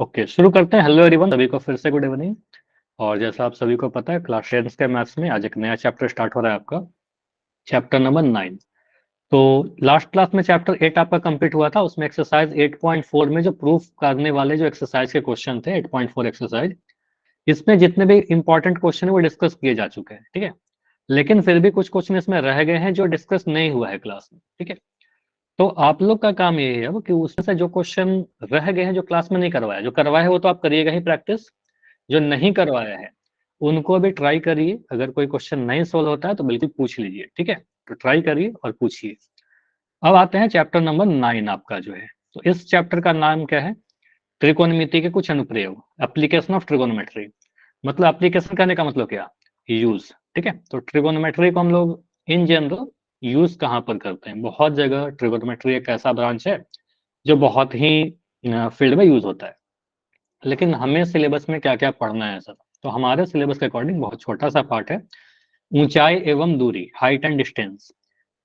Okay, शुरू करते हैं। हेलो एवरीवन, सभी को फिर से गुड इवनिंग। और जैसा आप सभी को पता है, क्लास 10 के मैथ्स में आज एक नया चैप्टर स्टार्ट हो रहा है आपका, चैप्टर नंबर 9। तो लास्ट क्लास में चैप्टर 8 आपका कंप्लीट हुआ था। उसमें एक्सरसाइज 8.4 में जो प्रूफ करने वाले जो एक्सरसाइज के क्वेश्चन थे, 8.4 एक्सरसाइज, इसमें जितने भी इंपॉर्टेंट क्वेश्चन है वो डिस्कस किए जा चुके हैं, ठीक है। लेकिन फिर भी कुछ क्वेश्चन इसमें रह गए हैं जो डिस्कस नहीं हुआ है क्लास में, ठीक है। तो आप लोग का काम ये है अब कि उसमें से जो क्वेश्चन रह गए हैं, जो क्लास में नहीं करवाया, जो करवाया है वो तो आप करिएगा ही प्रैक्टिस। जो नहीं करवाया है उनको भी ट्राई करिए। अगर कोई क्वेश्चन नहीं सोल्व होता है तो बिल्कुल पूछ लीजिए, ठीक है। तो ट्राई करिए और पूछिए। अब आते हैं चैप्टर नंबर 9 आपका जो है। तो इस चैप्टर का नाम क्या है? त्रिकोणमिति के कुछ अनुप्रयोग, एप्लीकेशन ऑफ ट्रिगोनोमेट्री। मतलब एप्लीकेशन करने का मतलब क्या? यूज, ठीक है। तो ट्रिगोनोमेट्री को हम लोग इन जनरल यूज कहाँ पर करते हैं? बहुत जगह ट्रिगोनोमेट्री एक ऐसा ब्रांच है जो बहुत ही फील्ड में यूज होता है। लेकिन हमें सिलेबस में क्या क्या पढ़ना है सर? तो हमारे सिलेबस के अकॉर्डिंग बहुत छोटा सा पार्ट है, ऊंचाई एवं दूरी, हाइट एंड डिस्टेंस।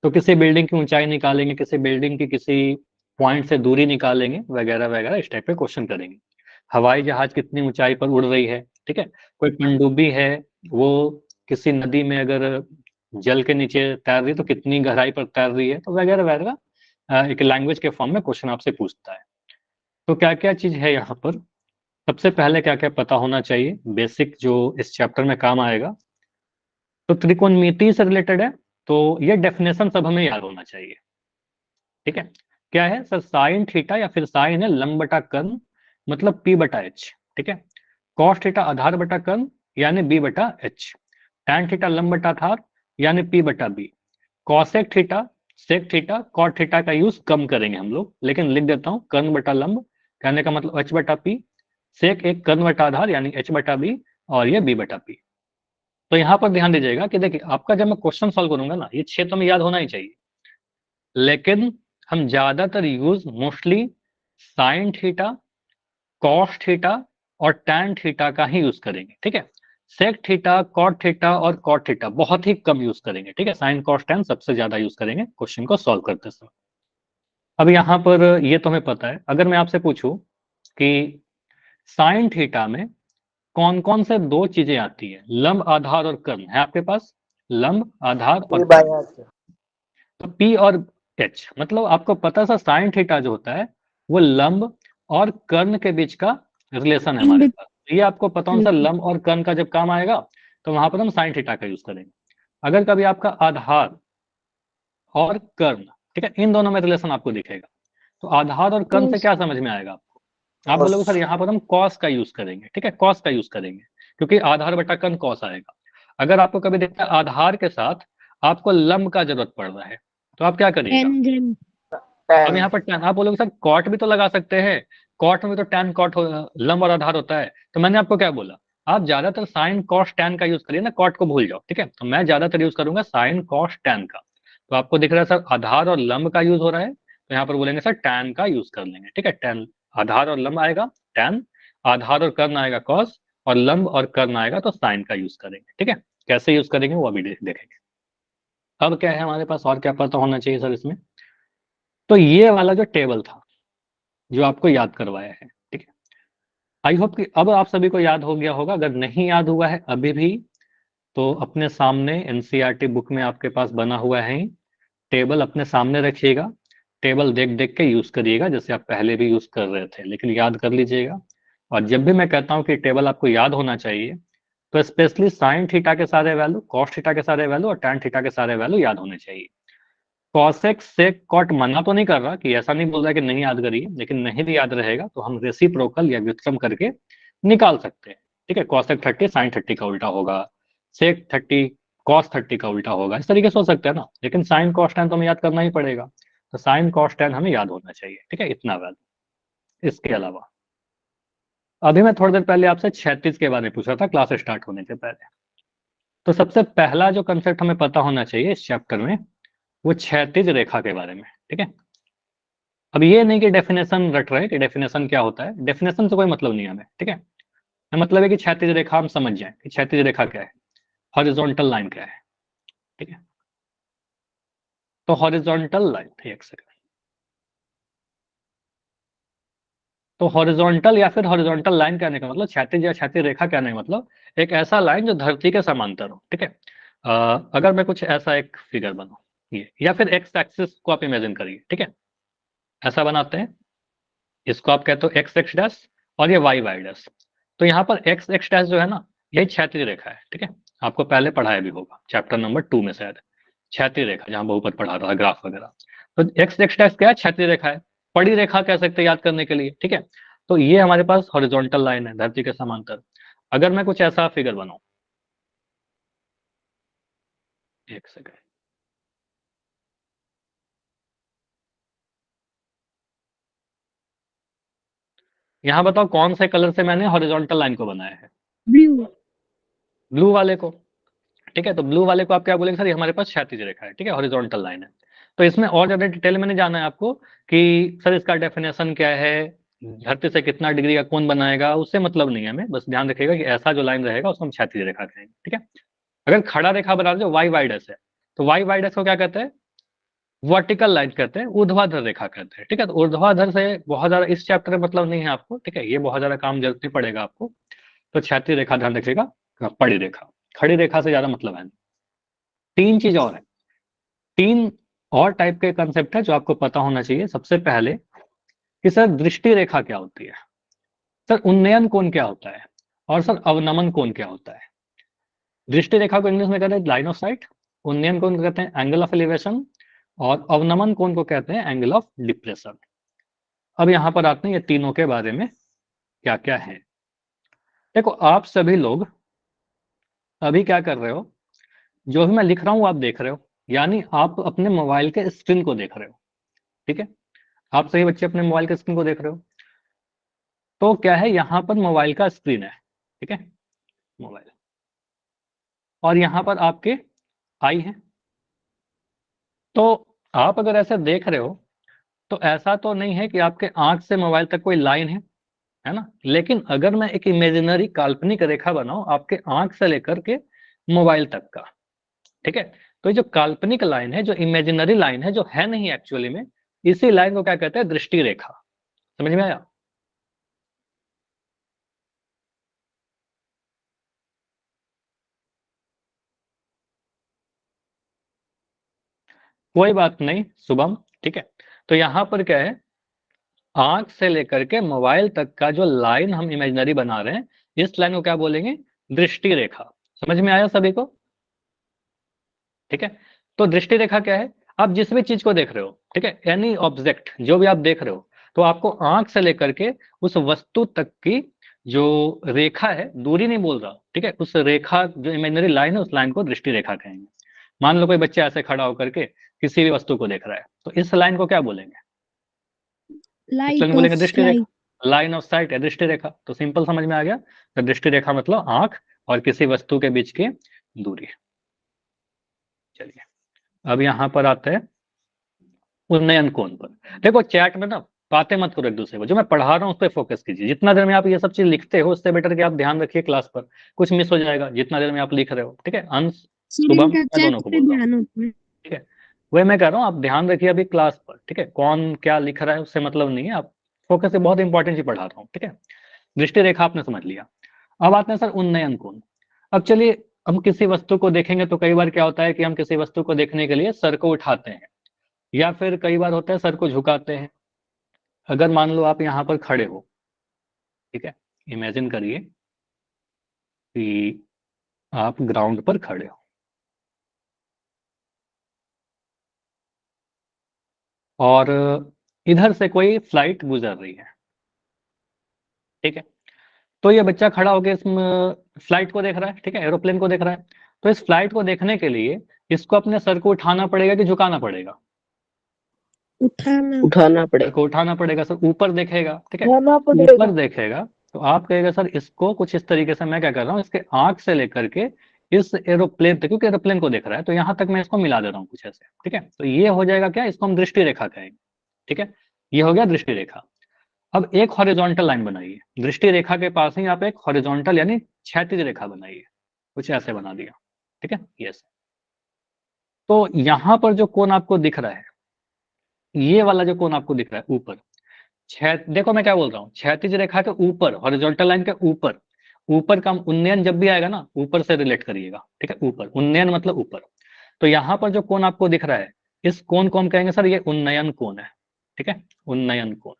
तो किसी बिल्डिंग की ऊंचाई निकालेंगे, किसी बिल्डिंग की किसी पॉइंट से दूरी निकालेंगे, वगैरह वगैरह इस टाइप के क्वेश्चन करेंगे। हवाई जहाज कितनी ऊंचाई पर उड़ रही है, ठीक है। कोई पनडुब्बी है, वो किसी नदी में अगर जल के नीचे तैर रही है तो कितनी गहराई पर तैर रही है, तो वगैरह वगैरह एक लैंग्वेज के फॉर्म में क्वेश्चन आपसे पूछता है। तो क्या क्या चीज है यहाँ पर? सबसे पहले क्या क्या पता होना चाहिए बेसिक, जो इस चैप्टर में काम आएगा। तो त्रिकोणमिति से रिलेटेड है, तो ये डेफिनेशन सब हमें याद होना चाहिए, ठीक है। क्या है सर? साइन थीटा या फिर साइन है लंब बटा कर्ण, मतलब पी बटा एच, ठीक है। कॉस थीटा आधार बटा कर्ण, यानी बी बटा एच। टैन थीटा लंब बटा आधार, यानी पी बटा B. Cosec theta, sec theta, cot theta का यूज कम करेंगे हम लोग, लेकिन लिख देता हूँ कर्ण बटा लंब, कहने का मतलब एच बटा पी। सेक एक कर्ण बटा आधार यानी एच बटा बी, और ये बी बटा पी। तो यहाँ पर ध्यान दीजिएगा कि देखिए, आपका जब मैं क्वेश्चन सॉल्व करूंगा ना, ये 6 तो हमें याद होना ही चाहिए। लेकिन हम ज्यादातर use mostly sine theta, cos theta और टैन थीटा का ही यूज करेंगे, ठीक है। सेक थीटा, कॉट थीटा और कॉट थीटा बहुत ही कम यूज करेंगे, ठीक है। साइन कॉस टैन सबसे ज्यादा यूज करेंगे क्वेश्चन को सॉल्व करते समय। अब यहाँ पर ये तो हमें पता है। अगर मैं आपसे पूछूं कि साइन थीटा में कौन कौन से दो चीजें आती है, लंब आधार और कर्ण है आपके पास? लंब आधार और कर्ण, तो पी और एच। मतलब आपको पता सा साइन थीटा जो होता है वो लंब और कर्ण के बीच का रिलेशन है हमारे पास। तो ये आपको पता होना सर, लंब और कर्ण का जब काम आएगा तो वहां पर हम साइन थीटा का यूज करेंगे। अगर कभी आपका आधार और कर्ण, ठीक है, इन दोनों में रिलेशन आपको दिखेगा, तो आधार और कर्ण से क्या समझ में आएगा आपको? आप बोलोगे सर यहाँ पर हम कॉस का यूज करेंगे, ठीक है, कॉस का यूज करेंगे, क्योंकि आधार बटा कर्ण कॉस आएगा। अगर आपको कभी दिखता है आधार के साथ आपको लंब का जरूरत पड़ रहा है, तो आप क्या करिएगा? अब यहाँ पर tan, आप बोलोगे सर कॉट भी तो लगा सकते हैं, कॉट में भी तो tan कॉट लंब और आधार होता है। तो मैंने आपको क्या बोला? आप ज्यादातर साइन कॉस tan का यूज करिए ना, कॉट को भूल जाओ, ठीक है। तो मैं ज्यादातर यूज करूंगा साइन कॉस tan का। तो आपको दिख रहा है सर आधार और लंब का यूज हो रहा है, तो यहाँ पर बोलेंगे सर tan का यूज कर लेंगे, ठीक है। tan, आधार और लंब आएगा tan, आधार और कर्ण आएगा cos, और लंब और कर्ण आएगा तो साइन का यूज करेंगे, ठीक है। कैसे यूज करेंगे वो अभी देखेंगे। अब क्या है हमारे पास, और क्या पता होना चाहिए सर इसमें? तो ये वाला जो टेबल था जो आपको याद करवाया है, ठीक है। आई होप कि अब आप सभी को याद हो गया होगा। अगर नहीं याद हुआ है अभी भी, तो अपने सामने एनसीईआरटी बुक में आपके पास बना हुआ है, टेबल अपने सामने रखिएगा। टेबल देख देख के यूज करिएगा, जैसे आप पहले भी यूज कर रहे थे, लेकिन याद कर लीजिएगा। और जब भी मैं कहता हूँ कि टेबल आपको याद होना चाहिए, तो स्पेशली साइन थीटा के सारे वैल्यू, कॉस थीटा के सारे वैल्यू और टैन थीटा के सारे वैल्यू याद होने चाहिए। कॉसेक सेक कॉट मना तो नहीं कर रहा, कि ऐसा नहीं बोल रहा कि नहीं याद करिए, लेकिन नहीं भी याद रहेगा तो हम रेसिप्रोकल या व्युत्क्रम करके निकाल सकते हैं, ठीक है। कॉसेक 30 साइन 30 का उल्टा होगा, सेक 30 कॉस 30 का उल्टा होगा, इस तरीके से हो सकता है ना। लेकिन साइन कॉस टैन तो हमें याद करना ही पड़ेगा, तो साइन कॉस टैन हमें याद होना चाहिए, ठीक है, इतना वैल्यू। इसके अलावा अभी मैं थोड़ी देर पहले आपसे क्षैतिज के बारे में पूछ रहा था क्लास स्टार्ट होने से पहले। तो सबसे पहला जो कंसेप्ट हमें पता होना चाहिए इस चैप्टर में, वो क्षैतिज रेखा के बारे में, ठीक है। अब ये नहीं कि डेफिनेशन रट रहे कि डेफिनेशन क्या होता है, डेफिनेशन से कोई मतलब नहीं है हमें, ठीक है। मतलब है कि क्षैतिज रेखा हम समझ जाए कि क्षैतिज रेखा क्या है, हॉरिजॉन्टल लाइन क्या है, ठीक है। तो हॉरिजॉन्टल लाइन, एक सेकंड, तो हॉरिजॉन्टल या फिर हॉरिजॉन्टल लाइन कहने का मतलब, क्षैतिज या क्षैतिज रेखा कहने का मतलब एक ऐसा लाइन जो धरती के समांतर हो, ठीक है। अगर मैं कुछ ऐसा एक फिगर बनाऊं, ये, या फिर एक्स एक्सिस को आप इमेजिन करिए, ठीक है, ऐसा बनाते हैं, इसको आप कहते हो एक्स एक्स डैश और ये वाई वाई डैश। तो यहाँ पर एक्स एक्स डैश जो है ना, यही क्षैतिज रेखा है, ठीक है। आपको पहले पढ़ाया भी होगा चैप्टर नंबर 2 में शायद, क्षैतिज रेखा, जहां बहुपद पढ़ा रहा है, ग्राफ वगैरह। तो एक्स एक्स डैश क्या है? क्षैतिज रेखा है, पड़ी रेखा कह सकते हैं याद करने के लिए, ठीक है। तो ये हमारे पास हॉरिजॉन्टल लाइन है धरती के समांतर। अगर मैं कुछ ऐसा फिगर बनाऊं, एक सेकंड, यहाँ बताओ कौन से कलर से मैंने हॉरिजॉन्टल लाइन को बनाया है? ब्लू। ब्लू वाले को, ठीक है। तो ब्लू वाले को आप क्या बोलेंगे? सर ये हमारे पास क्षैतिज रेखा है, ठीक है, हॉरिजॉन्टल लाइन है। तो इसमें और ज्यादा डिटेल में नहीं जाना है आपको कि सर इसका डेफिनेशन क्या है, धरती से कितना डिग्री का कोण बनाएगा, उससे मतलब नहीं है हमें। बस ध्यान रखिएगा कि ऐसा जो लाइन रहेगा उसको हम क्षैतिज रेखा कहेंगे, ठीक है। अगर खड़ा रेखा बना जो वाई वाई डैश है, तो वाई वाई डैश को क्या कहते हैं? वर्टिकल लाइन कहते हैं, ऊर्ध्वाधर रेखा कहते हैं, ठीक है। तो ऊर्ध्वाधर से बहुत ज्यादा इस चैप्टर में मतलब नहीं है आपको, ठीक है, ये बहुत ज्यादा काम जरूरत नहीं पड़ेगा आपको। तो क्षैतिज रेखा ध्यान रखिएगा, पड़ी रेखा, खड़ी रेखा से ज्यादा मतलब है नहीं। तीन चीज और है, तीन और टाइप के कंसेप्ट है जो आपको पता होना चाहिए। सबसे पहले कि सर दृष्टि रेखा क्या होती है, सर उन्नयन कोण क्या होता है, और सर अवनमन कोण क्या होता है। दृष्टि रेखा को इंग्लिश में कहते हैं लाइन ऑफ साइट, उन्नयन कोण को कहते हैं एंगल ऑफ एलिवेशन, और अवनमन कोण को कहते हैं एंगल ऑफ डिप्रेशन। अब यहां पर आते हैं ये तीनों के बारे में क्या क्या है। देखो आप सभी लोग अभी क्या कर रहे हो, जो भी मैं लिख रहा हूं आप देख रहे हो, यानी आप अपने मोबाइल के स्क्रीन को देख रहे हो, ठीक है। आप सही बच्चे अपने मोबाइल के स्क्रीन को देख रहे हो। तो क्या है, यहाँ पर मोबाइल का स्क्रीन है, ठीक है, मोबाइल, और यहाँ पर आपके आई है। तो आप अगर ऐसे देख रहे हो, तो ऐसा तो नहीं है कि आपके आंख से मोबाइल तक कोई लाइन है ना। लेकिन अगर मैं एक इमेजिनरी काल्पनिक रेखा बनाऊं आपके आंख से लेकर के मोबाइल तक का, ठीक है, तो ये जो काल्पनिक लाइन है, जो इमेजिनरी लाइन है, जो है नहीं एक्चुअली में, इसी लाइन को क्या कहते हैं? दृष्टि रेखा। समझ में आया? कोई बात नहीं शुभम, ठीक है। तो यहां पर क्या है, आंख से लेकर के मोबाइल तक का जो लाइन हम इमेजिनरी बना रहे हैं, इस लाइन को क्या बोलेंगे? दृष्टि रेखा। समझ में आया सभी को? ठीक है। तो दृष्टि रेखा क्या है? आप जिस भी चीज को देख रहे हो, ठीक है, एनी ऑब्जेक्ट जो भी आप देख रहे हो, तो आपको आंख से लेकर के उस वस्तु तक की जो रेखा है, दूरी नहीं बोल रहा, ठीक है, उस रेखा जो इमेजिनरी लाइन है, उस लाइन को दृष्टि रेखा कहेंगे। मान लो कोई बच्चा ऐसे खड़ा होकर के किसी भी वस्तु को देख रहा है, तो इस लाइन को क्या बोलेंगे? इस लाइन लाइट को ऑफ बोलेंगे दृष्टि light. Rekha, line of site है दृष्टि रेखा। तो सिंपल समझ में आ गया। तो दृष्टि रेखा मतलब आंख और किसी वस्तु के बीच की दूरी। चलिए अब यहां पर आते हैं उन्नयन कोण पर। देखो चैट में ना बातें मत करो एक दूसरे को, जो मैं पढ़ा रहा हूँ उस पर फोकस कीजिए। जितना देर में आप ये सब चीज लिखते हो, उससे बेटर कि आप ध्यान रखिए क्लास पर, कुछ मिस हो जाएगा जितना देर में आप लिख रहे हो, ठीक है। अंश सर शुभम इनका मैं चेक दोनों को पे बोल रहा हूँ, ध्यान होता है। ठीक है। वही मैं कह रहा हूँ, आप ध्यान रखिए अभी क्लास पर, ठीक है। कौन क्या लिख रहा है उससे मतलब नहीं है, आप फोकस से, बहुत इंपॉर्टेंट चीज पढ़ा रहा हूँ, ठीक है। दृष्टि रेखा आपने समझ लिया। अब आते हैं सर उन्नयन कोण। अब चलिए, हम किसी वस्तु को देखेंगे तो कई बार क्या होता है कि हम किसी वस्तु को देखने के लिए सर को उठाते हैं, या फिर कई बार होता है सर को झुकाते हैं। अगर मान लो आप यहाँ पर खड़े हो, ठीक है, इमेजिन करिए कि आप ग्राउंड पर खड़े हो और इधर से कोई फ्लाइट गुजर रही है, ठीक है। तो ये बच्चा खड़ा होकर इस फ्लाइट को देख रहा है, ठीक है, एरोप्लेन को देख रहा है। तो इस फ्लाइट को देखने के लिए इसको अपने सर को उठाना पड़ेगा कि झुकाना पड़ेगा? उठाना। उठाना सर को पड़ेगा। उठाना पड़ेगा। सर ऊपर देखेगा, ठीक है, उठाना ऊपर पड़ेगा। देखेगा। तो आप कहेगा सर इसको कुछ इस तरीके से, मैं क्या कर रहा हूँ, इसके आंख से लेकर के इस एरोप्लेन तक, क्योंकि एरोप्लेन को देख रहा है, तो यहां तक मैं इसको मिला दे रहा हूँ कुछ ऐसे, ठीक है। तो ये हो जाएगा क्या, इसको हम दृष्टि रेखा कहेंगे, ठीक है। ये हो गया दृष्टि रेखा। अब एक हॉरिजॉन्टल लाइन बनाइए, दृष्टि रेखा के पास ही आप एक हॉरिजॉन्टल यानी क्षैतिज रेखा बनाइए, कुछ ऐसे बना दिया, ठीक है, यस। तो यहां पर जो कोण आपको दिख रहा है, ये वाला जो कोण आपको दिख रहा है ऊपर, देखो मैं क्या बोल रहा हूँ, क्षैतिज रेखा के ऊपर, हॉरिजॉन्टल लाइन के ऊपर, ऊपर का उन्नयन जब भी आएगा ना, ऊपर से रिलेट करिएगा, ठीक है, ऊपर, उन्नयन मतलब ऊपर। तो यहाँ पर जो कोण आपको दिख रहा है, इस कोण को हम कहेंगे सर ये उन्नयन कोण है, ठीक है, उन्नयन कोण।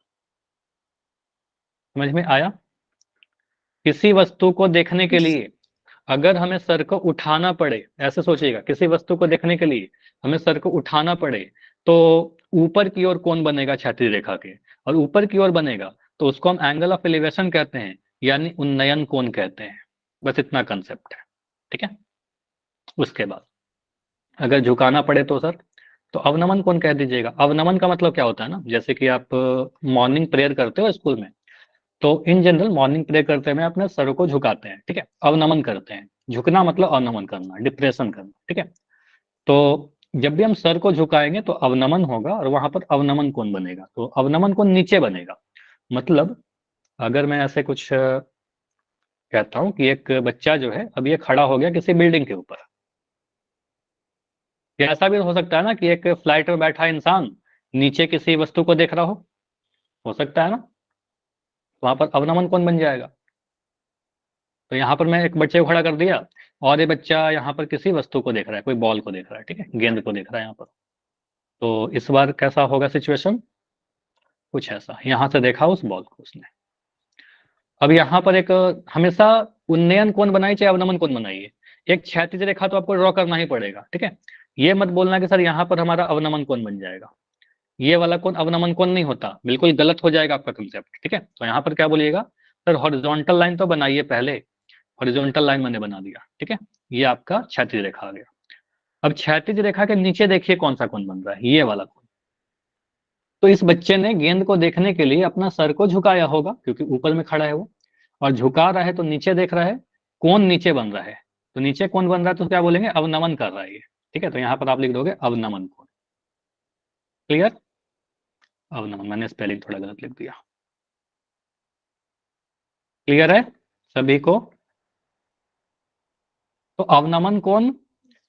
समझ में आया? किसी वस्तु को देखने के लिए अगर हमें सर को उठाना पड़े, ऐसे सोचिएगा, किसी वस्तु को देखने के लिए हमें सर को उठाना पड़े, तो ऊपर की ओर कौन बनेगा क्षैतिज रेखा के, और ऊपर की ओर बनेगा तो उसको हम एंगल ऑफ एलिवेशन कहते हैं, यानी उन्नयन कोण कहते हैं। बस इतना कंसेप्ट है, ठीक है। उसके बाद अगर झुकाना पड़े तो सर, तो अवनमन कोण कह दीजिएगा। अवनमन का मतलब क्या होता है ना, जैसे कि आप मॉर्निंग प्रेयर करते हो स्कूल में, तो इन जनरल मॉर्निंग प्रे करते में अपने सर को झुकाते हैं, ठीक है, अवनमन करते हैं। झुकना मतलब अवनमन करना, डिप्रेशन करना, ठीक है। तो जब भी हम सर को झुकाएंगे तो अवनमन होगा, और वहां पर अवनमन कोण बनेगा, तो अवनमन कोण नीचे बनेगा। मतलब अगर मैं ऐसे कुछ कहता हूं कि एक बच्चा जो है अब ये खड़ा हो गया किसी बिल्डिंग के ऊपर, या ऐसा भी हो सकता है ना कि एक फ्लाइट में बैठा इंसान नीचे किसी वस्तु को देख रहा हो सकता है ना, वहां पर अवनमन कोण बन जाएगा। तो यहाँ पर मैं एक बच्चे को खड़ा कर दिया, और ये बच्चा यहाँ पर किसी वस्तु को देख रहा है, कोई बॉल को देख रहा है, ठीक है, गेंद को देख रहा है यहाँ पर। तो इस बार कैसा होगा सिचुएशन, कुछ ऐसा, यहाँ से देखा उस बॉल को उसने। अब यहाँ पर एक हमेशा उन्नयन कोण बनाइए चाहे अवनमन कोण बनाइए, एक क्षैतिज रेखा तो आपको ड्रॉ करना ही पड़ेगा, ठीक है। ये मत बोलना कि सर यहाँ पर हमारा अवनमन कोण बन जाएगा, ये वाला कोण अवनमन कोण नहीं होता, बिल्कुल गलत हो जाएगा आपका कंसेप्ट, ठीक है। तो यहाँ पर क्या बोलिएगा, सर हॉरिजॉन्टल लाइन तो बनाइए पहले, हॉरिजॉन्टल लाइन मैंने बना दिया, ठीक है, ये आपका क्षैतिज रेखा आ गया। अब क्षैतिज रेखा के नीचे देखिए कौन सा कोण बन रहा है, ये वाला कोण। तो इस बच्चे ने गेंद को देखने के लिए अपना सर को झुकाया होगा, क्योंकि ऊपर में खड़ा है वो, और झुका रहा है तो नीचे देख रहा है, कोण नीचे बन रहा है, तो नीचे कोण बन रहा है तो क्या बोलेंगे, अवनमन कर रहा है ये, ठीक है। तो यहाँ पर आप लिख दोगे अवनमन कोण। क्लियर? अवनमन, मैंने स्पेलिंग थोड़ा गलत लिख दिया। क्लियर है सभी को? तो अवनमन कोण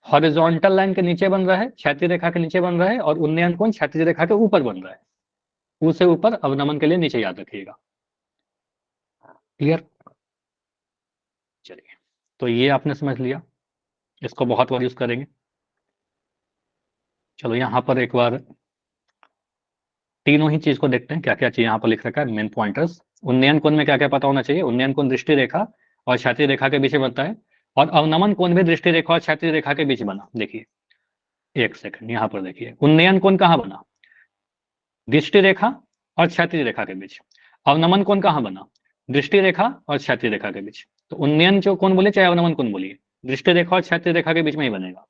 हॉरिजॉन्टल लाइन के नीचे बन रहा है, क्षैतिज रेखा के नीचे बन रहा है, और उन्नयन कोण क्षैतिज रेखा के ऊपर बन रहा है, ऊ से ऊपर, अवनमन के लिए नीचे, याद रखिएगा। क्लियर? चलिए, तो ये आपने समझ लिया, इसको बहुत बार यूज करेंगे। चलो यहाँ पर एक बार तीनों ही चीज को देखते हैं, क्या क्या चीज यहाँ पर लिख रखा है, मेन पॉइंटर्स। उन्नयन कोण में क्या क्या पता होना चाहिए, उन्नयन कोण दृष्टि रेखा और क्षैतिज रेखा के बीच में बनता है, और अवनमन कोण भी दृष्टि रेखा और क्षैतिज रेखा के बीच बना। देखिए एक सेकंड, यहाँ पर देखिए उन्नयन कोण कहाँ बना, दृष्टि रेखा और क्षैतिज रेखा के बीच। अवनमन कोण कहाँ बना, दृष्टि रेखा और क्षैतिज रेखा के बीच। तो उन्नयन जो कोण बोले चाहे अवनमन कोण बोलिए, दृष्टि रेखा और क्षैतिज रेखा के बीच में ही बनेगा।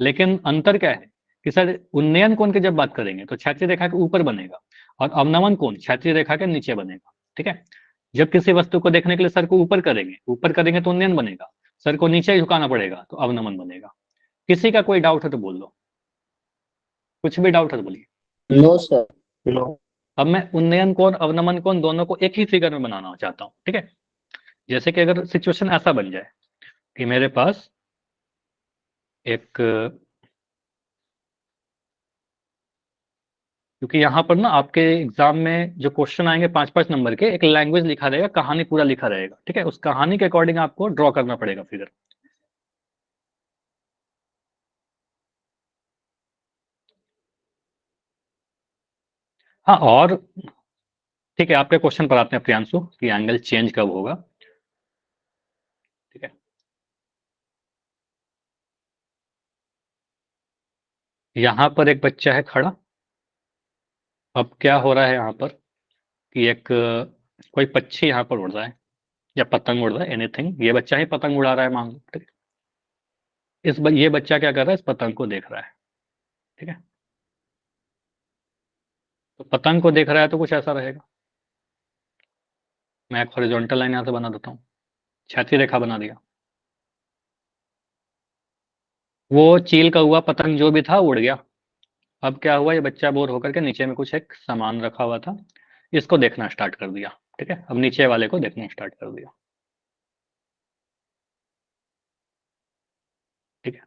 लेकिन अंतर क्या है कि सर उन्नयन कोण की जब बात करेंगे तो क्षैतिज रेखा के ऊपर बनेगा, और अवनमन कोण क्षैतिज रेखा के नीचे बनेगा, ठीक है। जब किसी वस्तु को देखने के लिए सर को ऊपर करेंगे तो उन्नयन बनेगा, सर को नीचे झुकाना पड़ेगा तो अवनमन बनेगा। किसी का कोई डाउट है तो बोल दो, कुछ भी डाउट है तो बोलिए। No sir. लो, अब मैं उन्नयन कोण अवनमन कोण दोनों को एक ही फिगर में बनाना चाहता हूँ, ठीक है। जैसे कि अगर सिचुएशन ऐसा बन जाए कि मेरे पास एक, क्योंकि यहाँ पर ना आपके एग्जाम में जो क्वेश्चन आएंगे 5-5 नंबर के, एक लैंग्वेज लिखा रहेगा, कहानी पूरा लिखा रहेगा, ठीक है, उस कहानी के अकॉर्डिंग आपको ड्रॉ करना पड़ेगा फिगर। हाँ, और ठीक है, आपके क्वेश्चन पर आते हैं प्रियांशु, कि एंगल चेंज कब होगा, ठीक है। यहाँ पर एक बच्चा है खड़ा, अब क्या हो रहा है यहाँ पर कि एक कोई पक्षी यहाँ पर उड़ रहा है, या पतंग उड़ रहा है, एनीथिंग, ये बच्चा ही पतंग उड़ा रहा है मान लो, ठीक है। ये बच्चा क्या कर रहा है, इस पतंग को देख रहा है, ठीक है। तो पतंग को देख रहा है तो कुछ ऐसा रहेगा, मैं एक हॉरिजॉन्टल लाइन यहाँ से बना देता हूँ, क्षैतिज रेखा बना दिया, वो चील का हुआ पतंग जो भी था उड़ गया। अब क्या हुआ, ये बच्चा बोर होकर के नीचे में कुछ एक सामान रखा हुआ था, इसको देखना स्टार्ट कर दिया, ठीक है, अब नीचे वाले को देखना स्टार्ट कर दिया, ठीक है।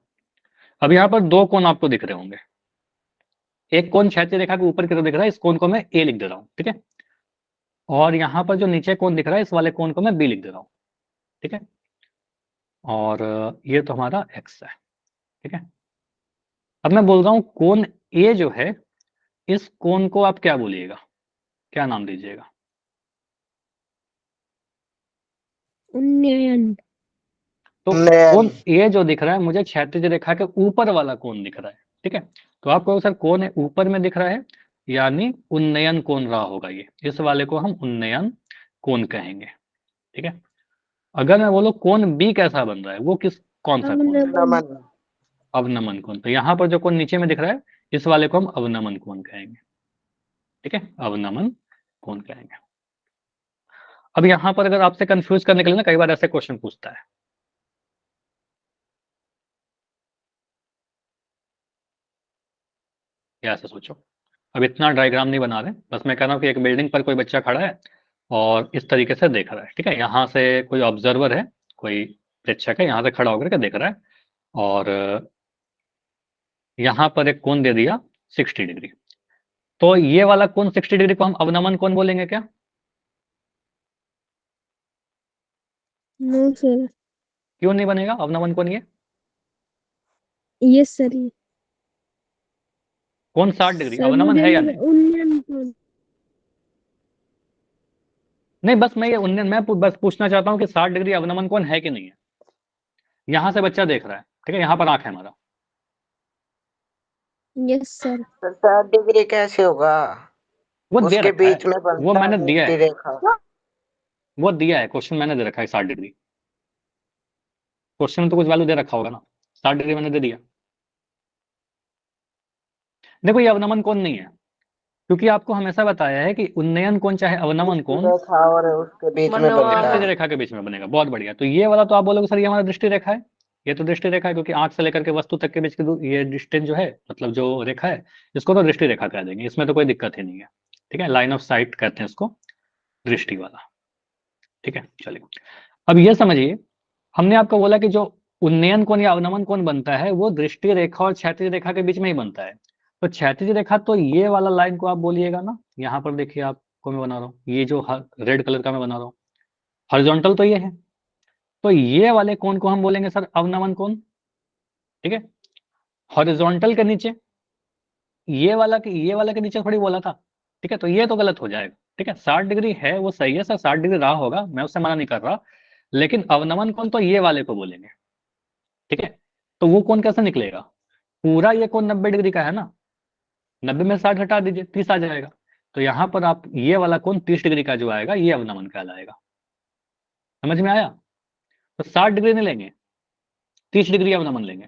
अब यहाँ पर दो कोण आपको दिख रहे होंगे, एक कोण क्षैतिज रेखा के ऊपर की तरफ दिख रहा है, इस कोण को मैं ए लिख दे रहा हूँ, ठीक है। और यहाँ पर जो नीचे कोण दिख रहा है इस वाले कोण को मैं बी लिख दे रहा हूँ, ठीक है। और ये तो हमारा एक्स है, ठीक है। अब मैं बोल रहा हूँ कोण ए जो है, इस कोण को आप क्या बोलिएगा, क्या नाम दीजिएगा? उन्नयन। तो कोण ए जो दिख रहा है मुझे क्षैतिज रेखा के ऊपर वाला कोण दिख रहा है, ठीक है। तो आप कहोगे सर कोण है ऊपर में दिख रहा है, यानी उन्नयन कोण रहा होगा ये, इस वाले को हम उन्नयन कोण कहेंगे, ठीक है। अगर मैं बोलूं कोण बी कैसा बन रहा है, वो कौन सा कोण है? अवनमन। अवनमन कोण। तो यहाँ पर जो कोण नीचे में दिख रहा है इस वाले को हम अवनमन कोण कहेंगे, ठीक है, अवनमन कोण कहेंगे। अब यहाँ पर अगर आपसे कंफ्यूज करने के लिए ना कई बार ऐसे क्वेश्चन पूछता है, या ऐसे सोचो, अब इतना डायग्राम नहीं बना रहे, बस मैं कह रहा हूँ कि एक बिल्डिंग पर कोई बच्चा खड़ा है और इस तरीके से देख रहा है, ठीक है। यहाँ से कोई ऑब्जर्वर है, कोई प्रेक्षक है, यहाँ से खड़ा होकर के देख रहा है, और यहाँ पर एक कोण दे दिया 60 डिग्री। तो ये वाला कोण 60 डिग्री को हम अवनमन कोण बोलेंगे क्या? No sir. क्यों नहीं बनेगा अवनमन कोण ये? Yes sir. कोण 60 डिग्री सर अवनमन मुझे है या लगा नहीं? उन्नयन कोण। नहीं, बस मैं ये उन्नयन मैं बस पूछना चाहता हूँ कि 60 डिग्री अवनमन कोण है कि नहीं है। यहाँ से बच्चा देख रहा है, ठीक है, यहाँ पर आंख है हमारा। Yes sir. 60 डिग्री कैसे होगा? वो दे उसके रखा है, बीच में वो बनता मैंने है दिया दृष्टि है, रेखा। वो दिया है, क्वेश्चन मैंने दे रखा है 60 डिग्री। क्वेश्चन में तो कुछ वैल्यू दे रखा होगा ना, 60 डिग्री मैंने दे दिया। देखो ये अवनमन कोण नहीं है, क्योंकि आपको हमेशा बताया है कि उन्नयन कोण चाहे अवनमन दृष्टि कोण रेखा और उसके बीच में बनता क्षैतिज है। रेखा के बीच में बनेगा। बहुत बढ़िया। तो ये वाला तो आप बोलोगे सर ये हमारा दृष्टि रेखा है, ये तो दृष्टि रेखा है, क्योंकि आंख से लेकर के वस्तु तक के बीच की ये डिस्टेंस जो है, मतलब जो रेखा है, इसको तो दृष्टि रेखा कह देंगे, इसमें तो कोई दिक्कत ही नहीं है, ठीक है। लाइन ऑफ साइट कहते हैं इसको, दृष्टि वाला, ठीक है। चलिए अब ये समझिए, हमने आपको बोला कि जो उन्नयन कोण या अवनमन कोण बनता है वो दृष्टि रेखा और क्षैतिज रेखा के बीच में ही बनता है। तो क्षैतिज रेखा तो ये वाला लाइन को आप बोलिएगा ना, यहाँ पर देखिए आपको मैं बना रहा हूँ, ये जो रेड कलर का मैं बना रहा हूँ, हॉरिजॉन्टल तो ये है, तो ये वाले कोण को हम बोलेंगे सर अवनमन कोण, ठीक है। हॉरिजॉन्टल के नीचे ये वाला के नीचे थोड़ी बोला था, ठीक है, तो ये तो गलत हो जाएगा, ठीक है। 60 डिग्री है वो सही है सर, 60 डिग्री रहा होगा, मैं उससे मना नहीं कर रहा, लेकिन अवनमन कोण तो ये वाले को बोलेंगे, ठीक है। तो वो कोण कैसे निकलेगा? पूरा ये कोण 90 डिग्री का है ना, 90 में 60 घटा दीजिए, 30 आ जाएगा। तो यहां पर आप ये वाला कोण 30 डिग्री का जो आएगा ये अवनमन कहलाएगा। समझ में आया? तो 60 डिग्री नहीं लेंगे, 30 डिग्री अवनमन लेंगे।